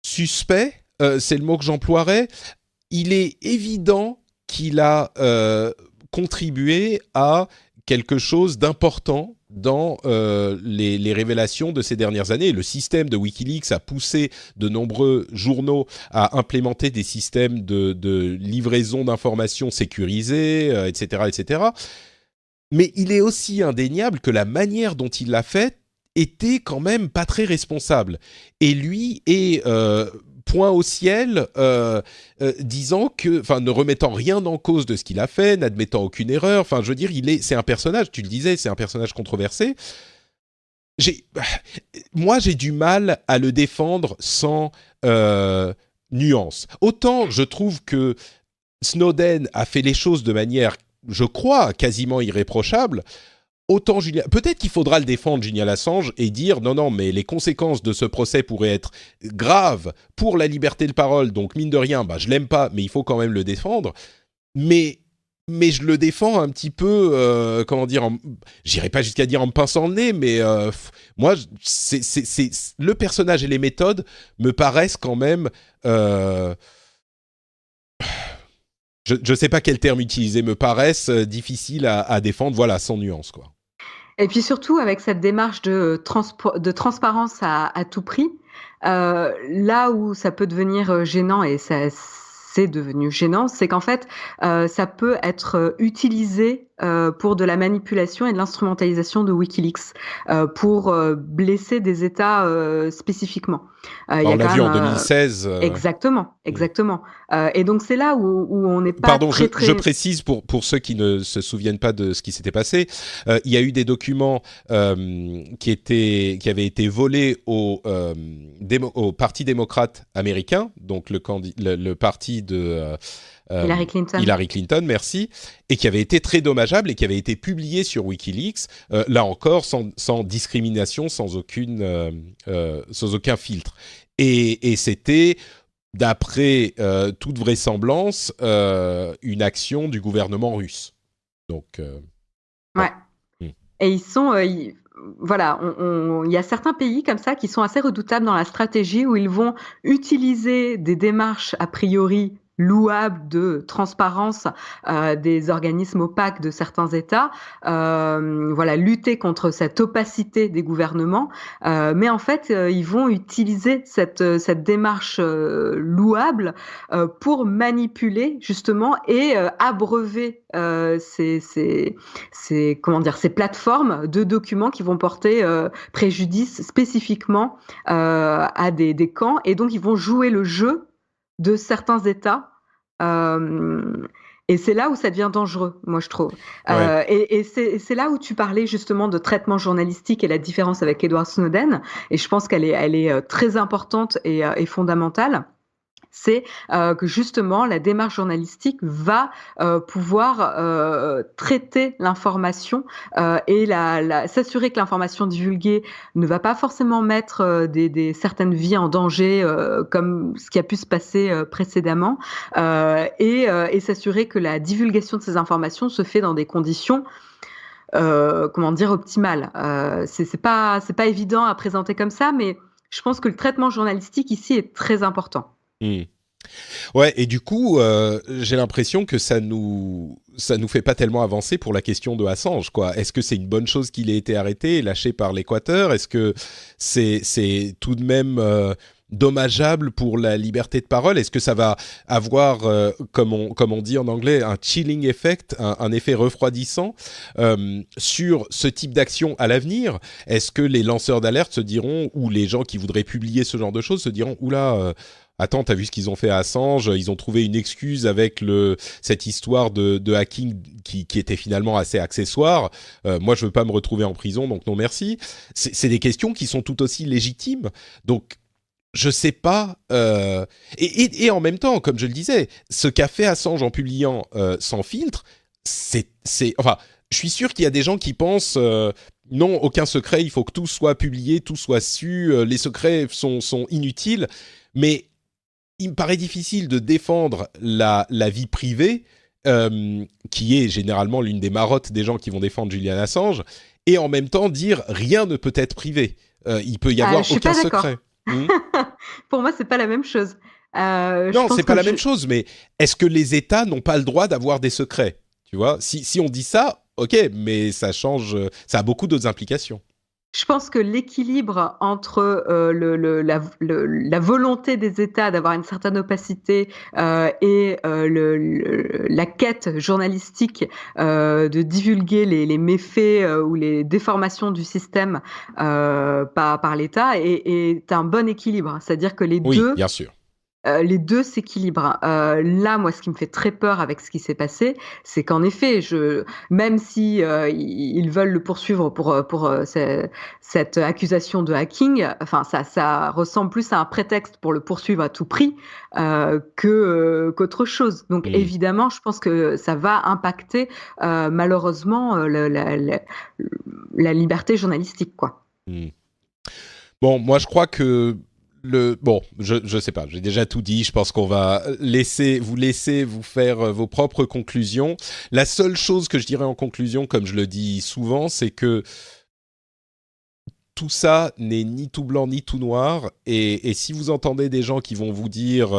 suspect, c'est le mot que j'emploierais. Il est évident qu'il a contribué à quelque chose d'important dans les révélations de ces dernières années. Le système de Wikileaks a poussé de nombreux journaux à implémenter des systèmes de livraison d'informations sécurisés, etc., etc., mais il est aussi indéniable que la manière dont il l'a fait était quand même pas très responsable. Et lui est point au ciel, disant que, enfin, ne remettant rien en cause de ce qu'il a fait, n'admettant aucune erreur. Enfin, je veux dire, c'est un personnage. Tu le disais, c'est un personnage controversé. Moi, j'ai du mal à le défendre sans nuance. Autant je trouve que Snowden a fait les choses de manière, je crois, quasiment irréprochable. Autant peut-être qu'il faudra le défendre, Julian Assange, et dire non, mais les conséquences de ce procès pourraient être graves pour la liberté de parole, donc mine de rien, je l'aime pas, mais il faut quand même le défendre. Mais je le défends un petit peu, comment dire, j'irai pas jusqu'à dire en me pinçant le nez, mais moi, c'est le personnage et les méthodes me paraissent quand même... Je ne sais pas quel terme utiliser, me paraissent difficiles à défendre, voilà, sans nuance, quoi. Et puis surtout, avec cette démarche de transparence à tout prix, là où ça peut devenir gênant, et c'est devenu gênant, c'est qu'en fait, ça peut être utilisé pour de la manipulation et de l'instrumentalisation de Wikileaks, pour blesser des États spécifiquement. On l'a vu en 2016. Exactement. Et donc c'est là où on n'est pas Pardon, je précise pour ceux qui ne se souviennent pas de ce qui s'était passé. Il y a eu des documents qui avaient été volés au Parti démocrate américain, donc le parti de Hillary Clinton. Hillary Clinton, merci, et qui avait été très dommageable et qui avait été publié sur WikiLeaks, là encore sans discrimination, sans aucun filtre. Et c'était, d'après toute vraisemblance, une action du gouvernement russe. Donc, ouais. Et ils sont, voilà, il y a certains pays comme ça qui sont assez redoutables dans la stratégie où ils vont utiliser des démarches a priori louables de transparence des organismes opaques de certains États, voilà, lutter contre cette opacité des gouvernements, mais en fait, ils vont utiliser cette démarche louable pour manipuler justement et abreuver ces plateformes de documents qui vont porter préjudice spécifiquement à des camps, et donc ils vont jouer le jeu de certains États. Et c'est là où ça devient dangereux, moi je trouve. Ouais. Et c'est là où tu parlais justement de traitement journalistique et la différence avec Edward Snowden. Et je pense qu'elle est très importante et fondamentale. C'est que justement la démarche journalistique va pouvoir traiter l'information et s'assurer que l'information divulguée ne va pas forcément mettre certaines vies en danger comme ce qui a pu se passer précédemment, et s'assurer que la divulgation de ces informations se fait dans des conditions optimales. C'est pas évident à présenter comme ça, mais je pense que le traitement journalistique ici est très important. Ouais, et du coup, j'ai l'impression que ça nous fait pas tellement avancer pour la question de Assange, quoi. Est-ce que c'est une bonne chose qu'il ait été arrêté et lâché par l'Équateur ? Est-ce que c'est tout de même dommageable pour la liberté de parole ? Est-ce que ça va avoir, comme on dit en anglais, un chilling effect, un effet refroidissant sur ce type d'action à l'avenir ? Est-ce que les lanceurs d'alerte se diront, ou les gens qui voudraient publier ce genre de choses se diront, oula, attends, t'as vu ce qu'ils ont fait à Assange ? Ils ont trouvé une excuse avec cette histoire de hacking qui était finalement assez accessoire. Moi, je veux pas me retrouver en prison, donc non merci. C'est des questions qui sont tout aussi légitimes. Donc, je sais pas. Et en même temps, comme je le disais, ce qu'a fait Assange en publiant sans filtre, enfin, je suis sûr qu'il y a des gens qui pensent non, aucun secret, il faut que tout soit publié, tout soit su, les secrets sont inutiles. Mais il me paraît difficile de défendre la vie privée, qui est généralement l'une des marottes des gens qui vont défendre Julian Assange, et en même temps dire rien ne peut être privé. Il peut y avoir aucun secret. Pour moi, c'est pas la même chose. Non, c'est pas la même chose, mais est-ce que les États n'ont pas le droit d'avoir des secrets ? Tu vois, si on dit ça, ok, mais ça change, ça a beaucoup d'autres implications. Je pense que l'équilibre entre la volonté des États d'avoir une certaine opacité et la quête journalistique de divulguer les méfaits ou les déformations du système par l'État est un bon équilibre. C'est-à-dire que les deux... bien sûr. Les deux s'équilibrent. Là, moi, ce qui me fait très peur avec ce qui s'est passé, c'est qu'en effet, même si ils veulent le poursuivre pour cette accusation de hacking, enfin, ça ressemble plus à un prétexte pour le poursuivre à tout prix qu'autre chose. Donc, évidemment, je pense que ça va impacter malheureusement la liberté journalistique, quoi. Bon, moi, je crois que je sais pas, j'ai déjà tout dit, je pense qu'on va vous laisser vous faire vos propres conclusions. La seule chose que je dirais en conclusion, comme je le dis souvent, c'est que tout ça n'est ni tout blanc ni tout noir, et si vous entendez des gens qui vont vous dire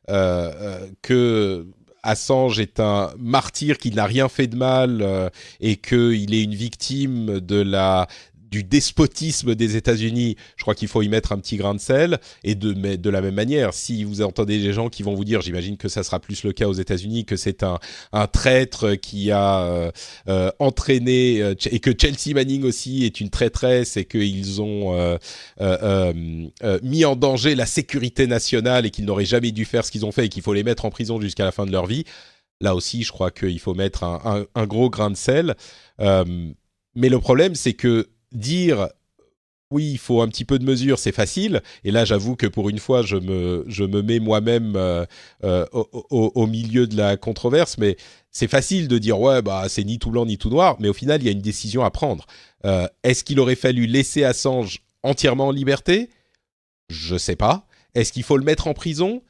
que Assange est un martyr qui n'a rien fait de mal et qu'il est une victime du despotisme des États-Unis, je crois qu'il faut y mettre un petit grain de sel. Et de la même manière, si vous entendez des gens qui vont vous dire, j'imagine que ça sera plus le cas aux États-Unis, que c'est un traître qui a entraîné, et que Chelsea Manning aussi est une traîtresse, et qu'ils ont mis en danger la sécurité nationale et qu'ils n'auraient jamais dû faire ce qu'ils ont fait et qu'il faut les mettre en prison jusqu'à la fin de leur vie, là aussi, je crois qu'il faut mettre un gros grain de sel. Mais le problème, c'est que dire oui, il faut un petit peu de mesure, c'est facile. Et là, j'avoue que pour une fois, je me mets moi-même au milieu de la controverse. Mais c'est facile de dire, ouais, bah, c'est ni tout blanc ni tout noir. Mais au final, il y a une décision à prendre. Est-ce qu'il aurait fallu laisser Assange entièrement en liberté ? Je sais pas. Est-ce qu'il faut le mettre en prison ?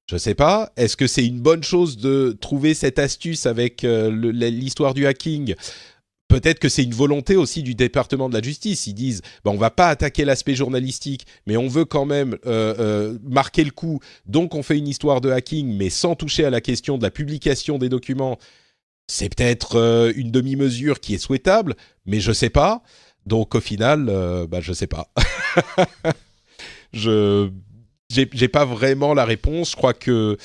Je sais pas. Est-ce que c'est une bonne chose de trouver cette astuce avec l'histoire du hacking ? Peut-être que c'est une volonté aussi du département de la justice. Ils disent, on va pas attaquer l'aspect journalistique, mais on veut quand même marquer le coup. Donc on fait une histoire de hacking, mais sans toucher à la question de la publication des documents. C'est peut-être une demi-mesure qui est souhaitable, mais je sais pas. Donc au final, je sais pas. J'ai pas vraiment la réponse. Je crois que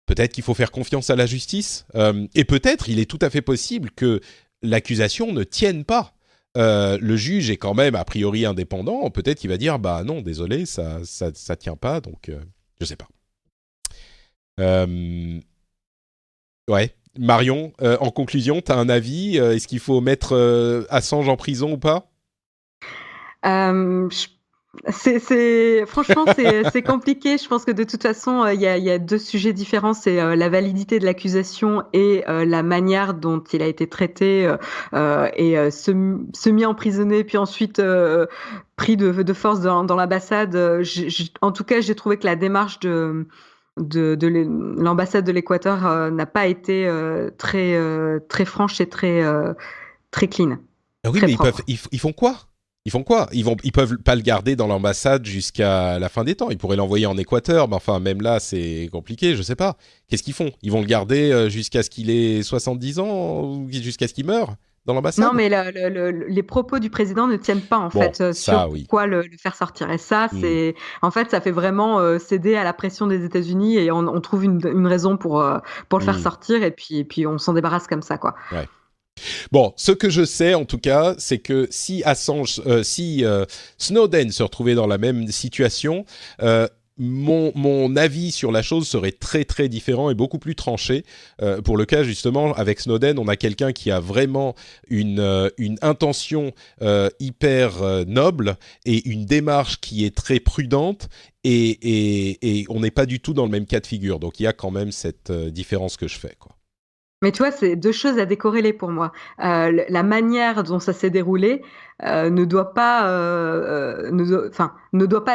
peut-être qu'il faut faire confiance à la justice. Et peut-être, il est tout à fait possible que l'accusation ne tienne pas. Le juge est quand même a priori indépendant. Peut-être qu'il va dire non, désolé, ça tient pas. Donc je sais pas. Ouais, Marion, en conclusion, t'as un avis ? Est-ce qu'il faut mettre Assange en prison ou pas ? Franchement, c'est compliqué. Je pense que de toute façon, il y a deux sujets différents. C'est la validité de l'accusation et la manière dont il a été traité et semi-emprisonné, puis ensuite pris de force dans l'ambassade. En tout cas, j'ai trouvé que la démarche de l'ambassade de l'Équateur n'a pas été très franche et très clean. Ah oui, très mais propre. ils font quoi ? Ils peuvent pas le garder dans l'ambassade jusqu'à la fin des temps. Ils pourraient l'envoyer en Équateur, mais enfin, même là, c'est compliqué, je sais pas. Qu'est-ce qu'ils font ? Ils vont le garder jusqu'à ce qu'il ait 70 ans ou jusqu'à ce qu'il meure dans l'ambassade ? Non, mais les propos du président ne tiennent pas, en fait, ça, sur oui. pourquoi le faire sortir. Et ça, en fait, ça fait vraiment céder à la pression des États-Unis et on trouve une raison pour le faire sortir et puis on s'en débarrasse comme ça, quoi. Ouais. Bon, ce que je sais en tout cas, c'est que si Snowden se retrouvait dans la même situation, mon avis sur la chose serait très très différent et beaucoup plus tranché. Pour le cas justement avec Snowden, on a quelqu'un qui a vraiment une intention hyper noble et une démarche qui est très prudente et on n'est pas du tout dans le même cas de figure. Donc il y a quand même cette différence que je fais, quoi. Mais tu vois, c'est deux choses à décorréler pour moi. La manière dont ça s'est déroulé ne doit pas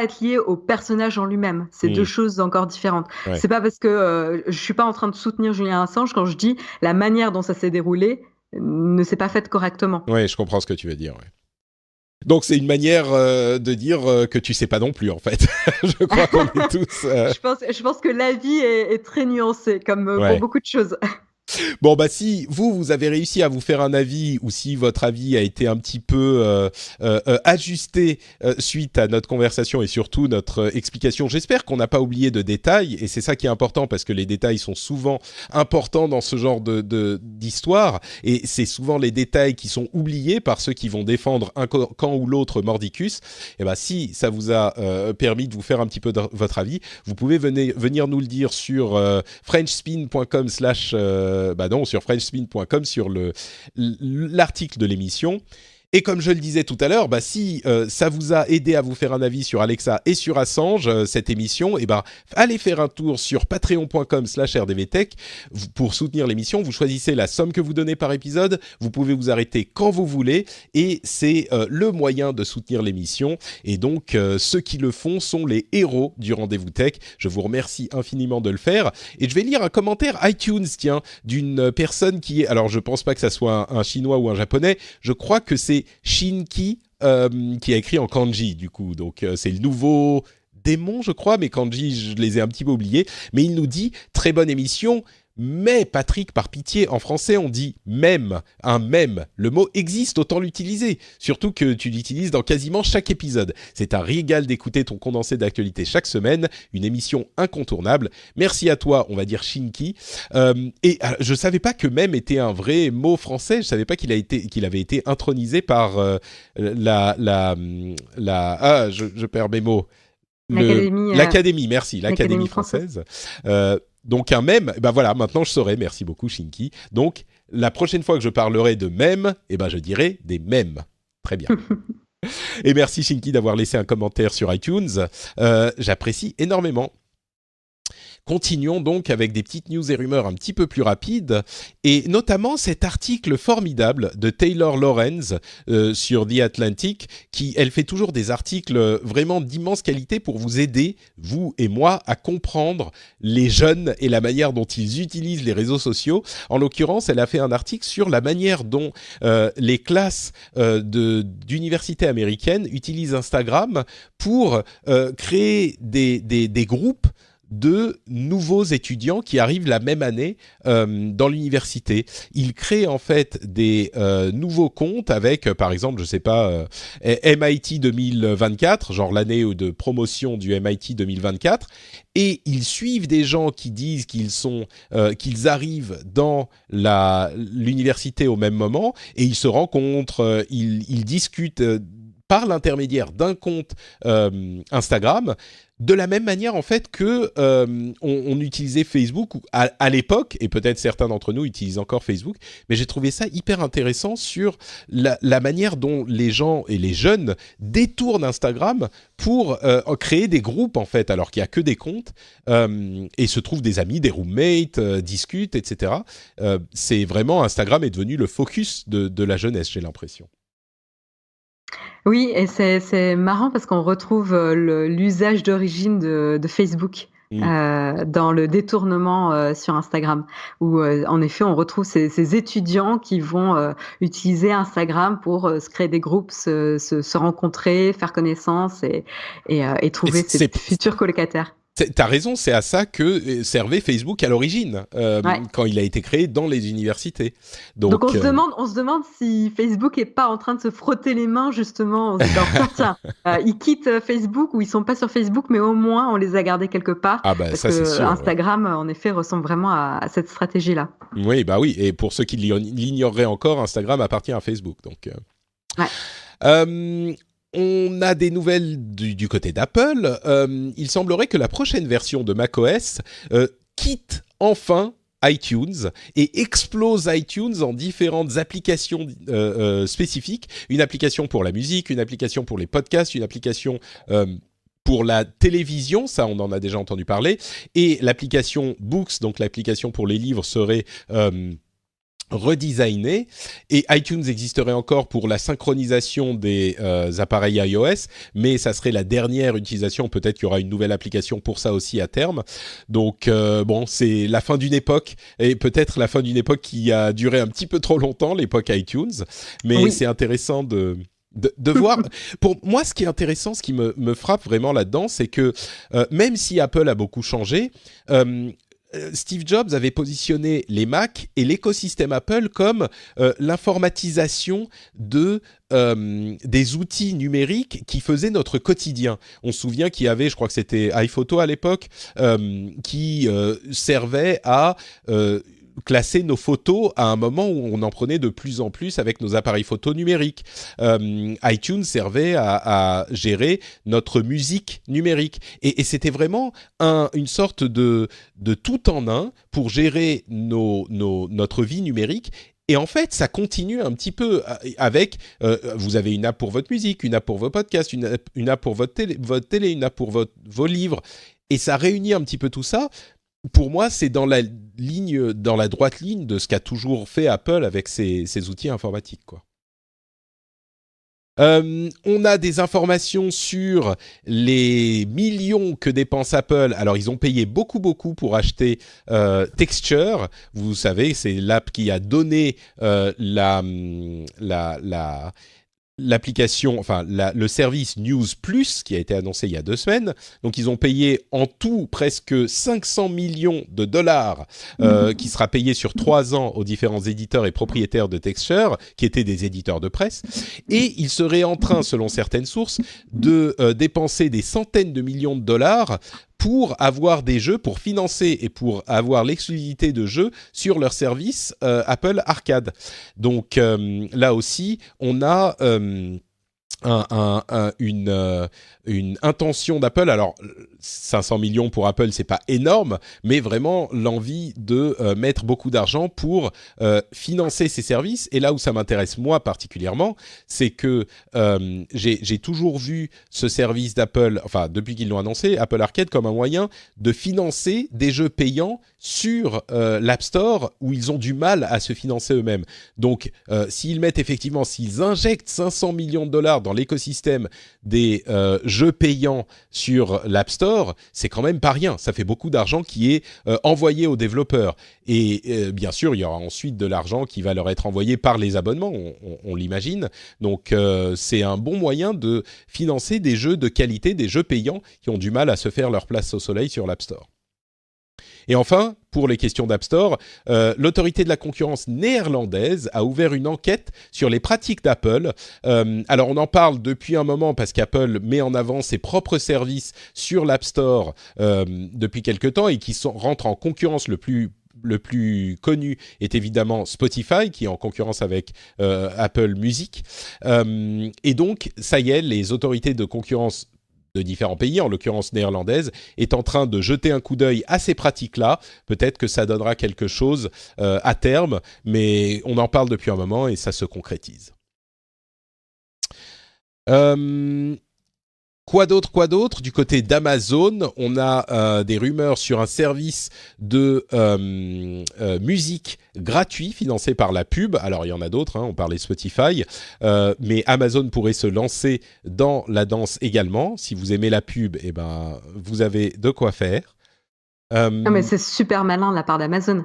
être liée au personnage en lui-même. C'est deux choses encore différentes. Ouais. C'est pas parce que je suis pas en train de soutenir Julian Assange quand je dis la manière dont ça s'est déroulé ne s'est pas faite correctement. Ouais, je comprends ce que tu veux dire. Ouais. Donc c'est une manière de dire que tu sais pas non plus en fait. Je crois qu'on est tous. Je pense que l'avis est très nuancé comme pour beaucoup de choses. Bon, si vous avez réussi à vous faire un avis ou si votre avis a été un petit peu ajusté suite à notre conversation et surtout notre explication, j'espère qu'on n'a pas oublié de détails et c'est ça qui est important parce que les détails sont souvent importants dans ce genre d'histoire et c'est souvent les détails qui sont oubliés par ceux qui vont défendre un camp ou l'autre mordicus. Et si ça vous a permis de vous faire un petit peu de votre avis, vous pouvez venir nous le dire sur frenchspin.com/ sur frenchspin.com sur l'article de l'émission. Et comme je le disais tout à l'heure, si ça vous a aidé à vous faire un avis sur Alexa et sur Assange, cette émission, allez faire un tour sur patreon.com/rdvtech pour soutenir l'émission. Vous choisissez la somme que vous donnez par épisode. Vous pouvez vous arrêter quand vous voulez et c'est le moyen de soutenir l'émission. Et donc, ceux qui le font sont les héros du Rendez-vous Tech. Je vous remercie infiniment de le faire. Et je vais lire un commentaire iTunes, d'une personne qui est... Alors, je pense pas que ça soit un Chinois ou un Japonais. Je crois que c'est Shinki qui a écrit en kanji du coup, donc c'est le nouveau démon je crois, mais kanji je les ai un petit peu oubliés, mais il nous dit très bonne émission, mais Patrick par pitié en français on dit mème, un mème, le mot existe, autant l'utiliser, surtout que tu l'utilises dans quasiment chaque épisode, c'est un régal d'écouter ton condensé d'actualité chaque semaine, une émission incontournable, merci à toi on va dire Shinki, et je savais pas que mème était un vrai mot français, je savais pas qu'il avait été intronisé par je perds mes mots, l'Académie, merci, l'Académie française. Donc un mème, voilà, maintenant je saurai, merci beaucoup Shinki. Donc la prochaine fois que je parlerai de mèmes, je dirai des mèmes. Très bien. Et merci Shinky d'avoir laissé un commentaire sur iTunes. J'apprécie énormément. Continuons donc avec des petites news et rumeurs un petit peu plus rapides, et notamment cet article formidable de Taylor Lorenz sur The Atlantic, elle fait toujours des articles vraiment d'immense qualité pour vous aider, vous et moi, à comprendre les jeunes et la manière dont ils utilisent les réseaux sociaux. En l'occurrence, elle a fait un article sur la manière dont les classes d'universités américaines utilisent Instagram pour créer des groupes de nouveaux étudiants qui arrivent la même année dans l'université. Ils créent en fait des nouveaux comptes avec, par exemple, je sais pas, MIT 2024, genre l'année de promotion du MIT 2024, et ils suivent des gens qui disent qu'ils arrivent dans l'université au même moment, et ils se rencontrent, ils discutent par l'intermédiaire d'un compte Instagram, de la même manière en fait que on utilisait Facebook à l'époque, et peut-être certains d'entre nous utilisent encore Facebook, mais j'ai trouvé ça hyper intéressant sur la manière dont les gens et les jeunes détournent Instagram pour créer des groupes en fait, alors qu'il n'y a que des comptes, et se trouvent des amis, des roommates, discutent, etc. C'est vraiment, Instagram est devenu le focus de la jeunesse, j'ai l'impression. Oui, et c'est marrant parce qu'on retrouve l'usage d'origine de Facebook dans le détournement sur Instagram, où en effet on retrouve ces étudiants qui vont utiliser Instagram pour se créer des groupes, se rencontrer, faire connaissance et trouver ses futurs colocataires. T'as raison, c'est à ça que servait Facebook à l'origine, quand il a été créé dans les universités. Donc on se demande si Facebook est pas en train de se frotter les mains justement en se disant tiens, ils quittent Facebook ou ils sont pas sur Facebook, mais au moins on les a gardés quelque part. Ah bah, parce ça, que c'est sûr, Instagram en effet ressemble vraiment à cette stratégie-là. Oui, bah oui. Et pour ceux qui l'ignoreraient encore, Instagram appartient à Facebook. Donc. On a des nouvelles du côté d'Apple. Il semblerait que la prochaine version de macOS quitte enfin iTunes et explose iTunes en différentes applications spécifiques. Une application pour la musique, une application pour les podcasts, une application pour la télévision, ça on en a déjà entendu parler, et l'application Books, donc l'application pour les livres, serait redesigné, et iTunes existerait encore pour la synchronisation des appareils iOS, mais ça serait la dernière utilisation. Peut-être qu'il y aura une nouvelle application pour ça aussi à terme. Donc bon, c'est la fin d'une époque, et peut-être la fin d'une époque qui a duré un petit peu trop longtemps, l'époque iTunes, mais c'est intéressant de voir. Pour moi, ce qui est intéressant, ce qui me frappe vraiment là-dedans, c'est que même si Apple a beaucoup changé, Steve Jobs avait positionné les Mac et l'écosystème Apple comme l'informatisation des outils numériques qui faisaient notre quotidien. On se souvient qu'il y avait, je crois que c'était iPhoto à l'époque, qui servait à classer nos photos à un moment où on en prenait de plus en plus avec nos appareils photo numériques. iTunes servait à gérer notre musique numérique. Et c'était vraiment une sorte de tout en un pour gérer notre vie numérique. Et en fait, ça continue un petit peu avec, vous avez une app pour votre musique, une app pour vos podcasts, une app pour votre télé, une app pour vos livres. Et ça réunit un petit peu tout ça. Pour moi, c'est dans la droite ligne de ce qu'a toujours fait Apple avec ses outils informatiques, quoi. On a des informations sur les millions que dépense Apple. Alors, ils ont payé beaucoup pour acheter Texture. Vous savez, c'est l'app qui a donné l'application, enfin le service News Plus qui a été annoncé il y a 2 semaines. Donc ils ont payé en tout presque 500 millions de dollars qui sera payé sur 3 ans aux différents éditeurs et propriétaires de Texture qui étaient des éditeurs de presse, et ils seraient en train, selon certaines sources, de dépenser des centaines de millions de dollars pour avoir des jeux, pour financer et pour avoir l'exclusivité de jeux sur leur service Apple Arcade. Donc là aussi, on a une intention d'Apple. Alors, 500 millions pour Apple, c'est pas énorme, mais vraiment l'envie de mettre beaucoup d'argent pour financer ces services. Et là où ça m'intéresse moi particulièrement, c'est que j'ai toujours vu ce service d'Apple, enfin depuis qu'ils l'ont annoncé, Apple Arcade, comme un moyen de financer des jeux payants sur l'App Store où ils ont du mal à se financer eux-mêmes. Donc, s'ils injectent 500 millions de dollars dans l'écosystème des jeux payants sur l'App Store, c'est quand même pas rien. Ça fait beaucoup d'argent qui est envoyé aux développeurs. Et bien sûr, il y aura ensuite de l'argent qui va leur être envoyé par les abonnements, on l'imagine. Donc, c'est un bon moyen de financer des jeux de qualité, des jeux payants qui ont du mal à se faire leur place au soleil sur l'App Store. Et enfin, pour les questions d'App Store, l'autorité de la concurrence néerlandaise a ouvert une enquête sur les pratiques d'Apple. Alors, on en parle depuis un moment parce qu'Apple met en avant ses propres services sur l'App Store depuis quelque temps et qui rentrent en concurrence. Le plus connu est évidemment Spotify, qui est en concurrence avec Apple Music. Et donc, ça y est, les autorités de concurrence de différents pays, en l'occurrence néerlandaise, est en train de jeter un coup d'œil à ces pratiques-là. Peut-être que ça donnera quelque chose à terme, mais on en parle depuis un moment et ça se concrétise. Quoi d'autre? Du côté d'Amazon, on a des rumeurs sur un service de musique gratuit financé par la pub. Alors, il y en a d'autres, on parlait Spotify, mais Amazon pourrait se lancer dans la danse également. Si vous aimez la pub, eh ben, vous avez de quoi faire. Non, mais c'est super malin de la part d'Amazon.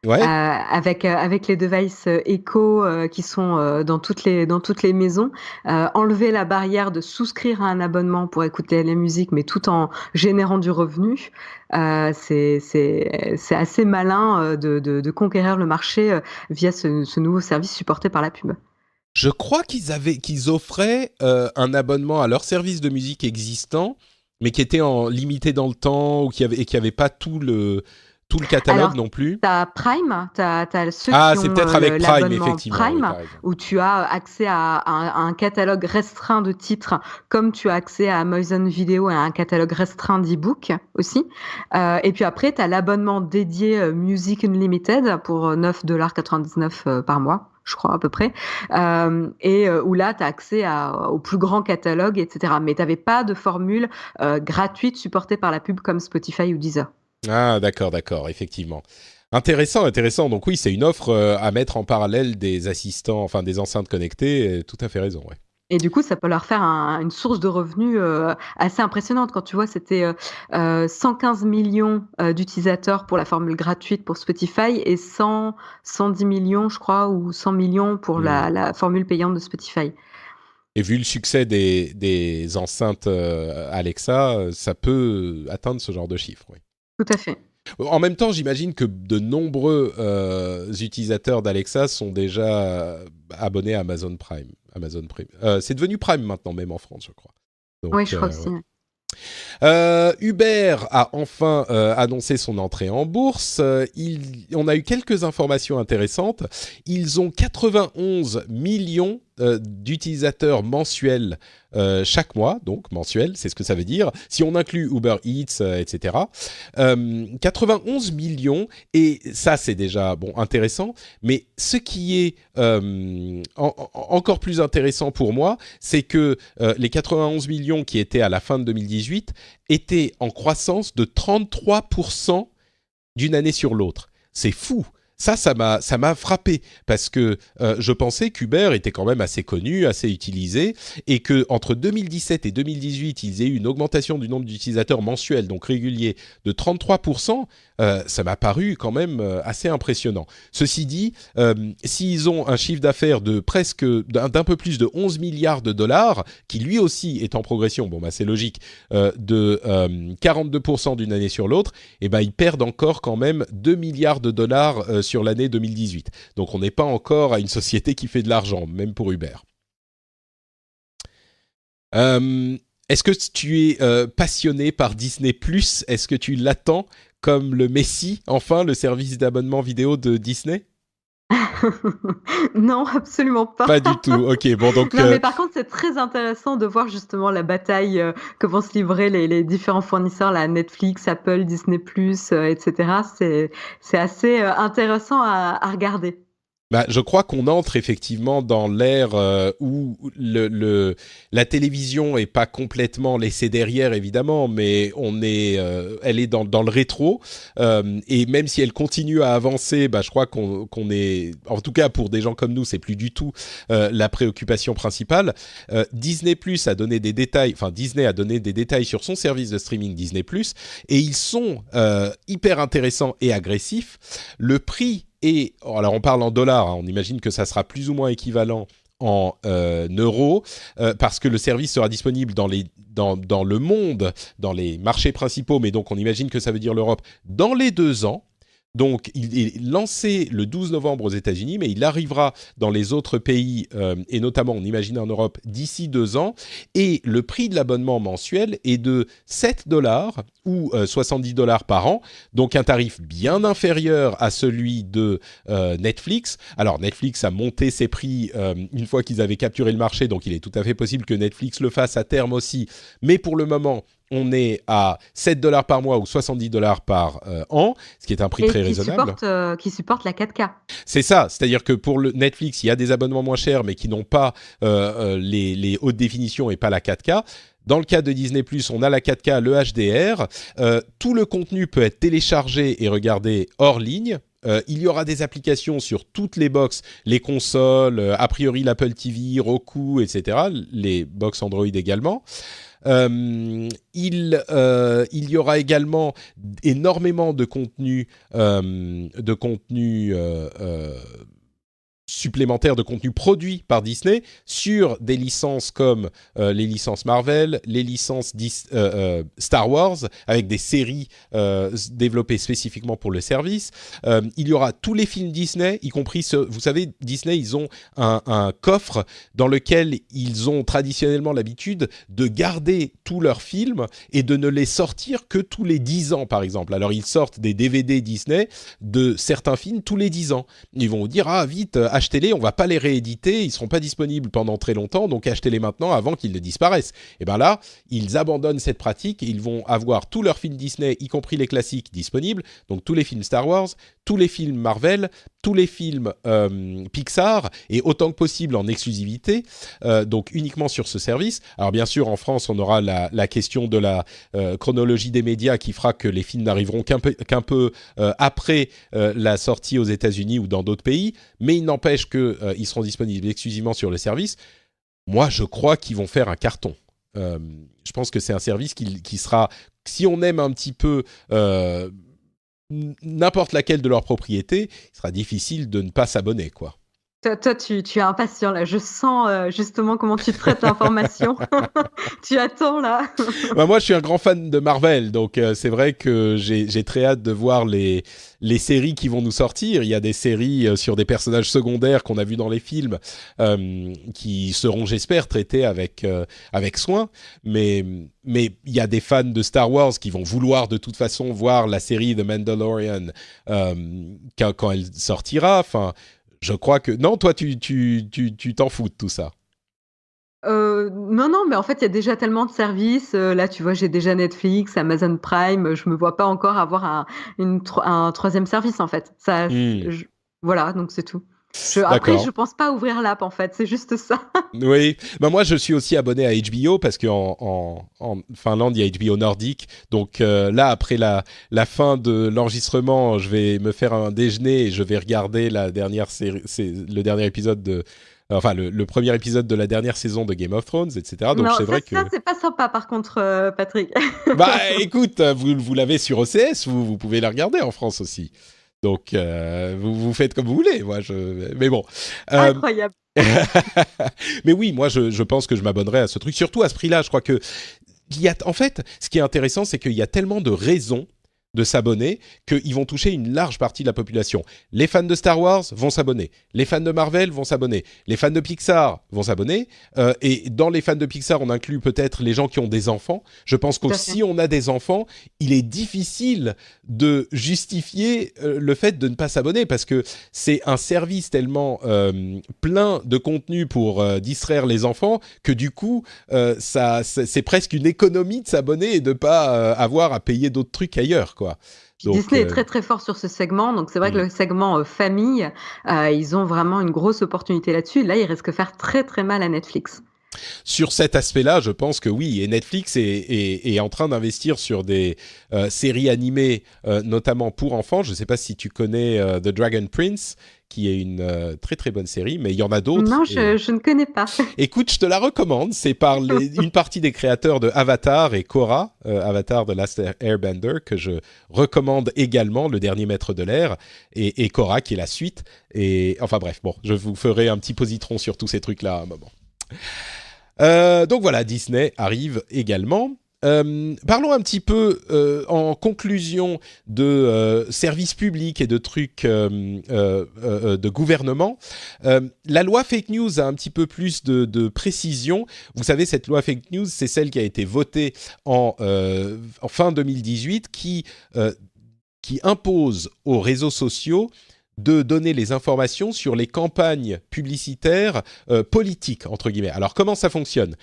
Ouais. Avec les devices Echo qui sont dans toutes les maisons, enlever la barrière de souscrire à un abonnement pour écouter la musique, mais tout en générant du revenu, c'est assez malin de conquérir le marché via ce nouveau service supporté par la pub. Je crois qu'ils offraient un abonnement à leur service de musique existant, mais qui était limité dans le temps ou qui avait pas tout le catalogue. Alors, non plus. T'as Prime, t'as ceux c'est qui ont peut-être avec Prime, l'abonnement effectivement, Prime, oui, où tu as accès à un catalogue restreint de titres, comme tu as accès à Amazon Video et à un catalogue restreint d'e-books aussi. Et puis après, tu as l'abonnement dédié Music Unlimited pour 9,99$ par mois, je crois à peu près, où là, tu as accès au plus grand catalogue, etc. Mais tu n'avais pas de formule gratuite supportée par la pub comme Spotify ou Deezer. Ah, d'accord, effectivement. Intéressant. Donc oui, c'est une offre à mettre en parallèle des assistants, enfin des enceintes connectées. Tout à fait raison, ouais. Et du coup, ça peut leur faire une source de revenus assez impressionnante. Quand tu vois, c'était 115 millions d'utilisateurs pour la formule gratuite pour Spotify et 110 millions, je crois, ou 100 millions pour la formule payante de Spotify. Et vu le succès des enceintes Alexa, ça peut atteindre ce genre de chiffres, oui. Tout à fait. En même temps, j'imagine que de nombreux utilisateurs d'Alexa sont déjà abonnés à Amazon Prime. C'est devenu Prime maintenant, même en France, je crois. Donc, oui, je crois aussi. Uber a enfin annoncé son entrée en bourse. On a eu quelques informations intéressantes. Ils ont 91 millions d'utilisateurs mensuels chaque mois, donc mensuel, c'est ce que ça veut dire. Si on inclut Uber Eats, etc. 91 millions, et ça c'est déjà intéressant, mais ce qui est encore plus intéressant pour moi, c'est que les 91 millions qui étaient à la fin de 2018 étaient en croissance de 33% d'une année sur l'autre. C'est fou. Ça m'a frappé parce que je pensais qu'Uber était quand même assez connu, assez utilisé, et que entre 2017 et 2018, ils aient eu une augmentation du nombre d'utilisateurs mensuels, donc réguliers, de 33%. Ça m'a paru quand même assez impressionnant. Ceci dit, s'ils ont un chiffre d'affaires de presque d'un peu plus de 11 milliards de dollars, qui lui aussi est en progression, c'est logique, de 42% d'une année sur l'autre, et ils perdent encore quand même 2 milliards de dollars sur l'année 2018. Donc on n'est pas encore à une société qui fait de l'argent, même pour Uber. Est-ce que tu es passionné par Disney+? Est-ce que tu l'attends comme le Messie, enfin, le service d'abonnement vidéo de Disney? Non, absolument pas. Pas du tout. Ok, bon donc. Non, mais par contre, c'est très intéressant de voir justement la bataille que vont se livrer les différents fournisseurs, la Netflix, Apple, Disney+, etc. C'est assez intéressant à regarder. Bah, je crois qu'on entre effectivement dans l'ère où la télévision est pas complètement laissée derrière, évidemment, mais elle est dans le rétro. Et même si elle continue à avancer, bah, je crois qu'on est, en tout cas pour des gens comme nous, c'est plus du tout la préoccupation principale. Disney+ a donné des détails, enfin Disney a donné des détails sur son service de streaming Disney+, et ils sont hyper intéressants et agressifs. Le prix alors on parle en dollars, hein, on imagine que ça sera plus ou moins équivalent en euros, parce que le service sera disponible dans le monde, dans les marchés principaux, mais donc on imagine que ça veut dire l'Europe, dans les 2 ans. Donc, il est lancé le 12 novembre aux États-Unis, mais il arrivera dans les autres pays, et notamment, on imagine en Europe, d'ici 2 ans. Et le prix de l'abonnement mensuel est de 7 dollars ou 70 dollars par an, donc un tarif bien inférieur à celui de Netflix. Alors, Netflix a monté ses prix une fois qu'ils avaient capturé le marché, donc il est tout à fait possible que Netflix le fasse à terme aussi. Mais pour le moment, on est à 7 dollars par mois ou 70 dollars par an, ce qui est un prix très raisonnable. Qui supporte la 4K. C'est ça, c'est-à-dire que pour le Netflix, il y a des abonnements moins chers, mais qui n'ont pas les hautes définitions et pas la 4K. Dans le cas de Disney+, on a la 4K, le HDR. Tout le contenu peut être téléchargé et regardé hors ligne. Il y aura des applications sur toutes les box, les consoles, a priori l'Apple TV, Roku, etc. Les box Android également. Il y aura également énormément de contenu supplémentaires, de contenu produit par Disney sur des licences comme les licences Marvel, les licences Star Wars, avec des séries développées spécifiquement pour le service. Il y aura tous les films Disney, y compris vous savez, Disney, ils ont un coffre dans lequel ils ont traditionnellement l'habitude de garder tous leurs films et de ne les sortir que tous les 10 ans, par exemple. Alors, ils sortent des DVD Disney de certains films tous les 10 ans. Ils vont vous dire, ah, vite, achetez-les, on va pas les rééditer, ils seront pas disponibles pendant très longtemps, donc achetez-les maintenant avant qu'ils ne disparaissent. Et bien là, ils abandonnent cette pratique et ils vont avoir tous leurs films Disney, y compris les classiques, disponibles, donc tous les films Star Wars, tous les films Marvel, tous les films Pixar, et autant que possible en exclusivité, donc uniquement sur ce service. Alors bien sûr, en France, on aura la question de la chronologie des médias qui fera que les films n'arriveront qu'un peu après la sortie aux États-Unis ou dans d'autres pays, mais il n'empêche qu'ils seront disponibles exclusivement sur le service. Moi, je crois qu'ils vont faire un carton. Je pense que c'est un service qui sera, si on aime un petit peu n'importe laquelle de leurs propriétés, il sera difficile de ne pas s'abonner, quoi. Toi, tu es impatient là. Je sens justement comment tu traites l'information. Tu attends là. Bah, moi, je suis un grand fan de Marvel, donc c'est vrai que j'ai très hâte de voir les séries qui vont nous sortir. Il y a des séries sur des personnages secondaires qu'on a vus dans les films qui seront, j'espère, traités avec soin. Mais il y a des fans de Star Wars qui vont vouloir de toute façon voir la série The Mandalorian quand elle sortira. Enfin, je crois que... Non, toi, tu t'en fous de tout ça. Non, mais en fait, il y a déjà tellement de services. Là, tu vois, j'ai déjà Netflix, Amazon Prime. Je me vois pas encore avoir un troisième service, en fait. Ça, voilà, donc c'est tout. Après, je pense pas ouvrir l'app, en fait. C'est juste ça. Oui, bah moi, je suis aussi abonné à HBO parce qu'en Finlande, il y a HBO Nordique. Donc là, après la fin de l'enregistrement, je vais me faire un déjeuner et je vais regarder la dernière série, le dernier épisode de... Enfin, le premier épisode de la dernière saison de Game of Thrones, etc. Donc, non, c'est vrai ça, c'est pas sympa, par contre, Patrick. Bah, écoute, vous l'avez sur OCS, vous pouvez la regarder en France aussi. Donc, vous faites comme vous voulez. Mais bon. Incroyable. Mais oui, moi, je pense que je m'abonnerai à ce truc. Surtout à ce prix-là, je crois que... En fait, ce qui est intéressant, c'est qu'il y a tellement de raisons de s'abonner qu'ils vont toucher une large partie de la population. Les fans de Star Wars vont s'abonner, les fans de Marvel vont s'abonner, les fans de Pixar vont s'abonner, et dans les fans de Pixar, on inclut peut-être les gens qui ont des enfants. Je pense que si on a des enfants, il est difficile de justifier le fait de ne pas s'abonner, parce que c'est un service tellement plein de contenu pour distraire les enfants, que du coup, c'est presque une économie de s'abonner et de ne pas avoir à payer d'autres trucs ailleurs, quoi. Donc, Disney est très très fort sur ce segment, donc c'est vrai que le segment famille, ils ont vraiment une grosse opportunité là-dessus. Là, ils risquent de faire très très mal à Netflix. Sur cet aspect-là, je pense que oui, et Netflix est en train d'investir sur des séries animées, notamment pour enfants. Je ne sais pas si tu connais The Dragon Prince, qui est une très très bonne série, mais il y en a d'autres. Non, je ne connais pas. Écoute, je te la recommande. C'est par une partie des créateurs de Avatar et Korra, Avatar The Last Airbender, que je recommande également, le dernier maître de l'air, et Korra qui est la suite. Et enfin bref, bon, je vous ferai un petit positron sur tous ces trucs-là à un moment. Donc voilà, Disney arrive également. Parlons un petit peu en conclusion de services publics et de trucs de gouvernement. La loi fake news a un petit peu plus de précision. Vous savez, cette loi fake news, c'est celle qui a été votée en fin 2018 qui impose aux réseaux sociaux de donner les informations sur les campagnes publicitaires politiques, entre guillemets. Alors, comment ça fonctionne ?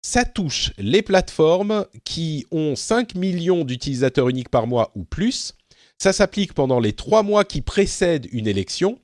Ça touche les plateformes qui ont 5 millions d'utilisateurs uniques par mois ou plus. Ça s'applique pendant les 3 mois qui précèdent une élection.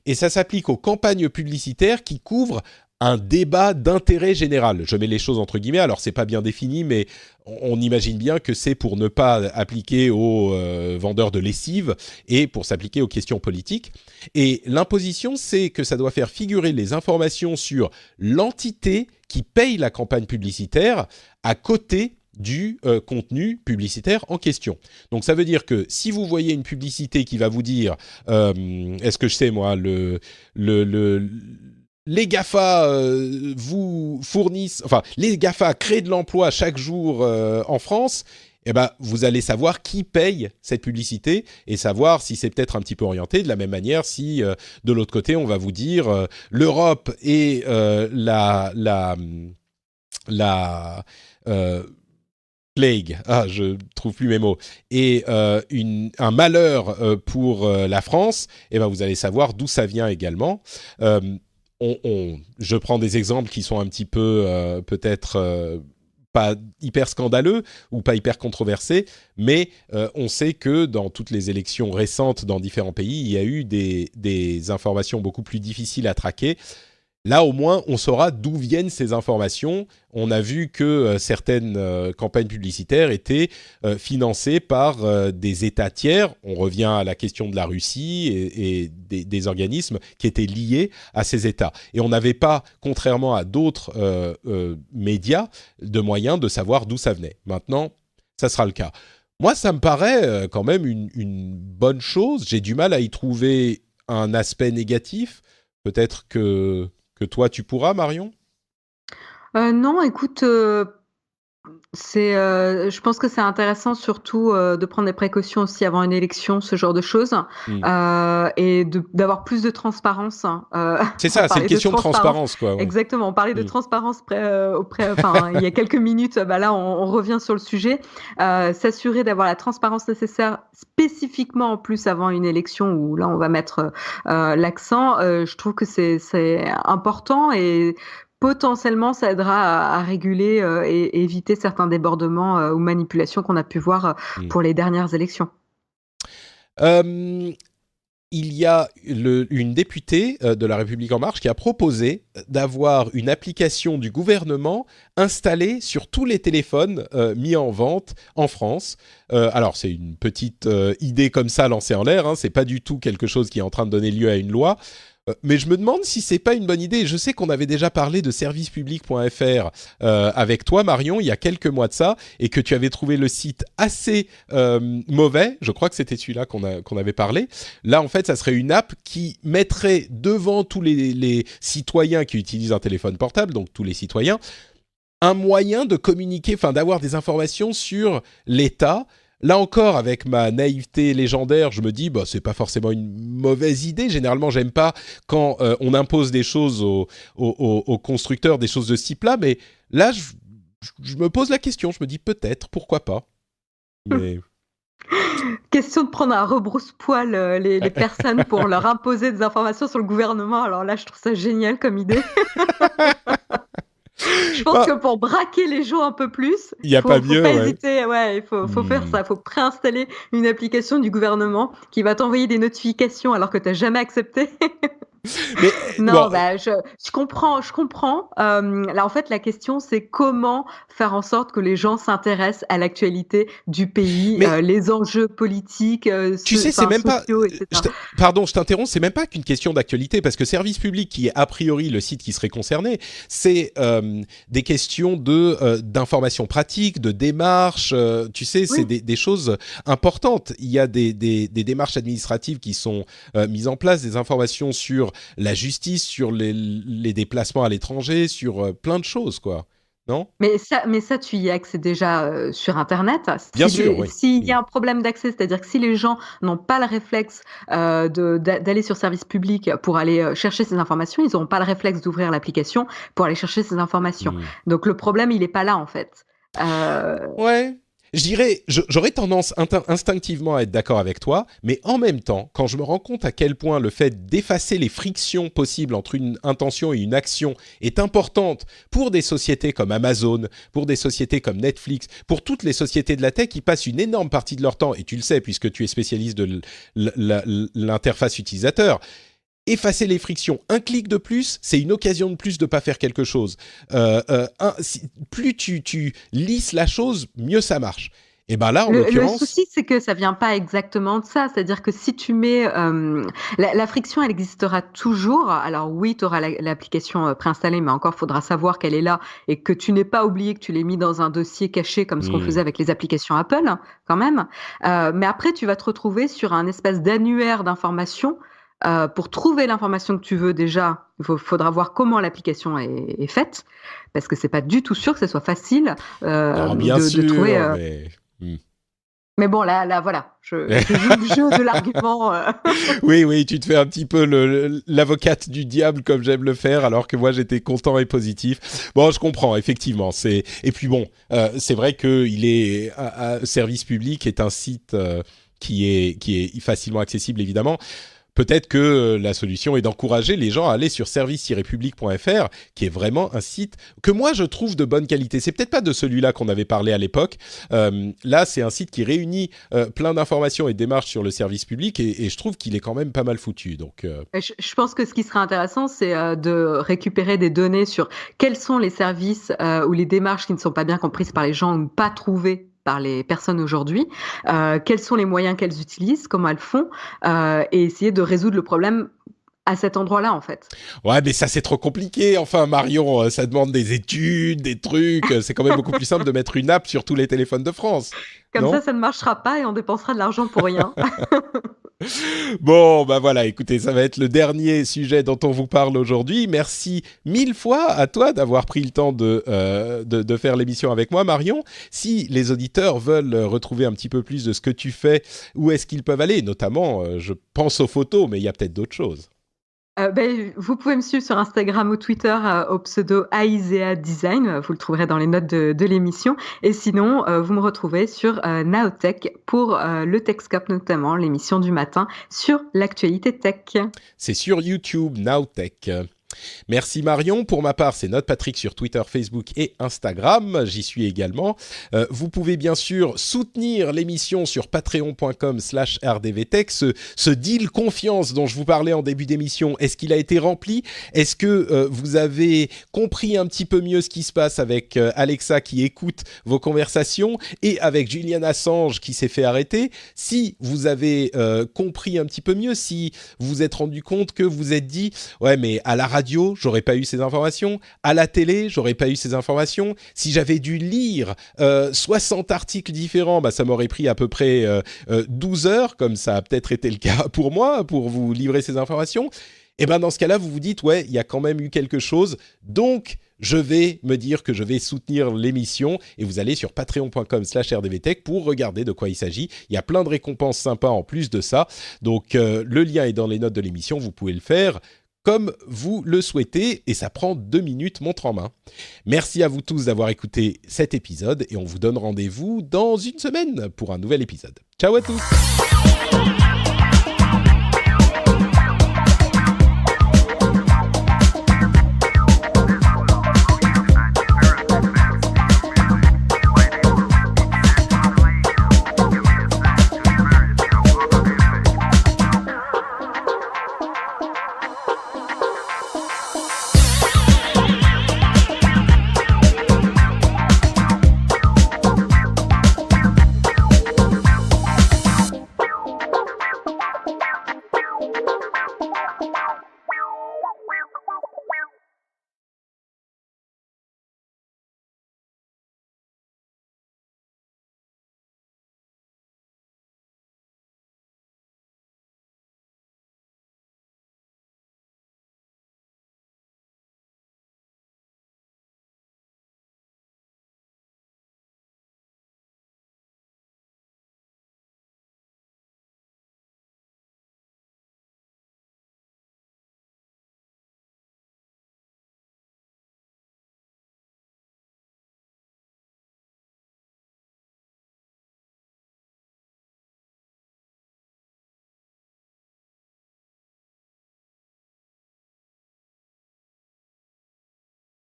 Et ça s'applique aux campagnes publicitaires qui couvrent un débat d'intérêt général. Je mets les choses entre guillemets, alors c'est pas bien défini, mais on imagine bien que c'est pour ne pas appliquer aux vendeurs de lessive et pour s'appliquer aux questions politiques. Et l'imposition, c'est que ça doit faire figurer les informations sur l'entité qui paye la campagne publicitaire à côté du contenu publicitaire en question. Donc ça veut dire que si vous voyez une publicité qui va vous dire, est-ce que je sais moi, les GAFA vous fournissent, enfin les GAFA créent de l'emploi chaque jour en France, eh ben, vous allez savoir qui paye cette publicité et savoir si c'est peut-être un petit peu orienté. De la même manière, si de l'autre côté, on va vous dire l'Europe et plague, je trouve plus mes mots, et un malheur pour la France, eh ben, vous allez savoir d'où ça vient également. Je prends des exemples qui sont un petit peu peut-être pas hyper scandaleux ou pas hyper controversés, mais on sait que dans toutes les élections récentes dans différents pays, il y a eu des informations beaucoup plus difficiles à traquer. Là, au moins, on saura d'où viennent ces informations. On a vu que certaines campagnes publicitaires étaient financées par des États tiers. On revient à la question de la Russie et des organismes qui étaient liés à ces États. Et on n'avait pas, contrairement à d'autres médias, de moyens de savoir d'où ça venait. Maintenant, ça sera le cas. Moi, ça me paraît quand même une bonne chose. J'ai du mal à y trouver un aspect négatif. Peut-être que toi, tu pourras, Marion ? Non, écoute, je pense que c'est intéressant surtout de prendre des précautions aussi avant une élection, ce genre de choses, et d'avoir plus de transparence. C'est ça, c'est une question de transparence, quoi. Ouais. Exactement, on parlait de transparence il y a quelques minutes, là on revient sur le sujet. S'assurer d'avoir la transparence nécessaire spécifiquement en plus avant une élection où là on va mettre l'accent, je trouve que c'est important et potentiellement, ça aidera à réguler et éviter certains débordements ou manipulations qu'on a pu voir pour les dernières élections. Il y a une députée de La République En Marche qui a proposé d'avoir une application du gouvernement installée sur tous les téléphones mis en vente en France. Alors, c'est une petite idée comme ça lancée en l'air, hein, c'est pas du tout quelque chose qui est en train de donner lieu à une loi. Mais je me demande si c'est pas une bonne idée. Je sais qu'on avait déjà parlé de servicepublic.fr avec toi, Marion, il y a quelques mois de ça, et que tu avais trouvé le site assez mauvais. Je crois que c'était celui-là qu'on avait parlé. Là, en fait, ça serait une app qui mettrait devant tous les citoyens qui utilisent un téléphone portable, donc tous les citoyens, un moyen de communiquer, enfin d'avoir des informations sur l'État, là encore, avec ma naïveté légendaire, je me dis, bah, c'est pas forcément une mauvaise idée. Généralement, j'aime pas quand on impose des choses aux constructeurs, des choses de ce type-là, mais là, je me pose la question, je me dis peut-être, pourquoi pas. Mais... Question de prendre à rebrousse-poil les personnes pour leur imposer des informations sur le gouvernement. Alors là, je trouve ça génial comme idée. Je pense que pour braquer les gens un peu plus, il n'y a pas mieux. Faut pas hésiter. Ouais, il faut faire ça. Il faut préinstaller une application du gouvernement qui va t'envoyer des notifications alors que tu n'as jamais accepté. Mais, non, bon. Je comprends. Là, en fait, la question, c'est comment faire en sorte que les gens s'intéressent à l'actualité du pays, les enjeux politiques, tu sais, c'est même sociaux, pas. etc. Pardon, je t'interromps. C'est même pas qu'une question d'actualité, parce que Service Public, qui est a priori le site qui serait concerné, c'est des questions d'informations pratiques, de démarches. Tu sais, c'est des choses importantes. Il y a des démarches administratives qui sont mises en place, des informations sur la justice, sur les déplacements à l'étranger, sur plein de choses, quoi. Non ? Mais ça, tu y accèdes déjà sur Internet. Bien sûr, oui. S'il y a un problème d'accès, c'est-à-dire que si les gens n'ont pas le réflexe d'aller sur Service Public pour aller chercher ces informations, ils n'auront pas le réflexe d'ouvrir l'application pour aller chercher ces informations. Donc le problème, il n'est pas là, en fait. Ouais. Je dirais, j'aurais tendance instinctivement à être d'accord avec toi, mais en même temps, quand je me rends compte à quel point le fait d'effacer les frictions possibles entre une intention et une action est importante pour des sociétés comme Amazon, pour des sociétés comme Netflix, pour toutes les sociétés de la tech qui passent une énorme partie de leur temps, et tu le sais puisque tu es spécialiste de l'interface utilisateur, effacer les frictions, un clic de plus, c'est une occasion de plus de pas faire quelque chose. Plus tu lisses la chose, mieux ça marche. Et ben là, en l'occurrence... Le souci, c'est que ça vient pas exactement de ça. C'est-à-dire que si tu mets... la friction, elle existera toujours. Alors oui, tu auras l'application préinstallée, mais encore, faudra savoir qu'elle est là et que tu n'es pas oublié que tu l'aies mis dans un dossier caché comme ce qu'on faisait avec les applications Apple, quand même. Mais après, tu vas te retrouver sur un espèce d'annuaire d'informations. Pour trouver l'information que tu veux, déjà, il faudra voir comment l'application est faite, parce que c'est pas du tout sûr que ce soit facile de trouver. Mais bon, là, voilà, je joue le jeu de l'argument. Oui, tu te fais un petit peu l'avocate du diable comme j'aime le faire, alors que moi j'étais content et positif. Bon, je comprends, effectivement. Et puis bon, c'est vrai que Service Public est un site qui est facilement accessible, évidemment. Peut-être que la solution est d'encourager les gens à aller sur service-public.fr, qui est vraiment un site que moi je trouve de bonne qualité. C'est peut-être pas de celui-là qu'on avait parlé à l'époque. Là, c'est un site qui réunit plein d'informations et de démarches sur le service public, et je trouve qu'il est quand même pas mal foutu. Donc, je pense que ce qui serait intéressant, c'est de récupérer des données sur quels sont les services ou les démarches qui ne sont pas bien comprises par les gens ou pas trouvées par les personnes aujourd'hui, quels sont les moyens qu'elles utilisent, comment elles font, et essayer de résoudre le problème à cet endroit-là, en fait. Ouais, mais ça, c'est trop compliqué. Enfin, Marion, ça demande des études, des trucs. C'est quand même beaucoup plus simple de mettre une app sur tous les téléphones de France. Comme ça ne marchera pas et on dépensera de l'argent pour rien. Bon, bah voilà, écoutez, ça va être le dernier sujet dont on vous parle aujourd'hui. Merci 1000 fois à toi d'avoir pris le temps de faire l'émission avec moi, Marion. Si les auditeurs veulent retrouver un petit peu plus de ce que tu fais, où est-ce qu'ils peuvent aller ? Notamment, je pense aux photos, mais il y a peut-être d'autres choses. Vous pouvez me suivre sur Instagram ou Twitter au pseudo Aizea Design. Vous le trouverez dans les notes de l'émission. Et sinon, vous me retrouvez sur Nowtech pour le TechScope, notamment l'émission du matin sur l'actualité tech. C'est sur YouTube, Nowtech. Merci Marion. Pour ma part, c'est Note Patrick sur Twitter, Facebook et Instagram. J'y suis également. Vous pouvez bien sûr soutenir l'émission sur patreon.com/rdvtech. Ce deal confiance dont je vous parlais en début d'émission, est-ce qu'il a été rempli ? Est-ce que vous avez compris un petit peu mieux ce qui se passe avec Alexa qui écoute vos conversations et avec Julian Assange qui s'est fait arrêter ? Si vous avez compris un petit peu mieux, si vous vous êtes rendu compte que vous êtes dit « Ouais, mais à la radio, j'aurais pas eu ces informations. À la télé, j'aurais pas eu ces informations. Si j'avais dû lire 60 articles différents, bah, ça m'aurait pris à peu près 12 heures, comme ça a peut-être été le cas pour moi, pour vous livrer ces informations. » Et ben dans ce cas-là, vous vous dites, ouais, il y a quand même eu quelque chose. Donc, je vais me dire que je vais soutenir l'émission et vous allez sur patreon.com/rdvtech pour regarder de quoi il s'agit. Il y a plein de récompenses sympas en plus de ça. Donc, le lien est dans les notes de l'émission. Vous pouvez le faire comme vous le souhaitez et ça prend 2 minutes, montre en main. Merci à vous tous d'avoir écouté cet épisode et on vous donne rendez-vous dans une semaine pour un nouvel épisode. Ciao à tous!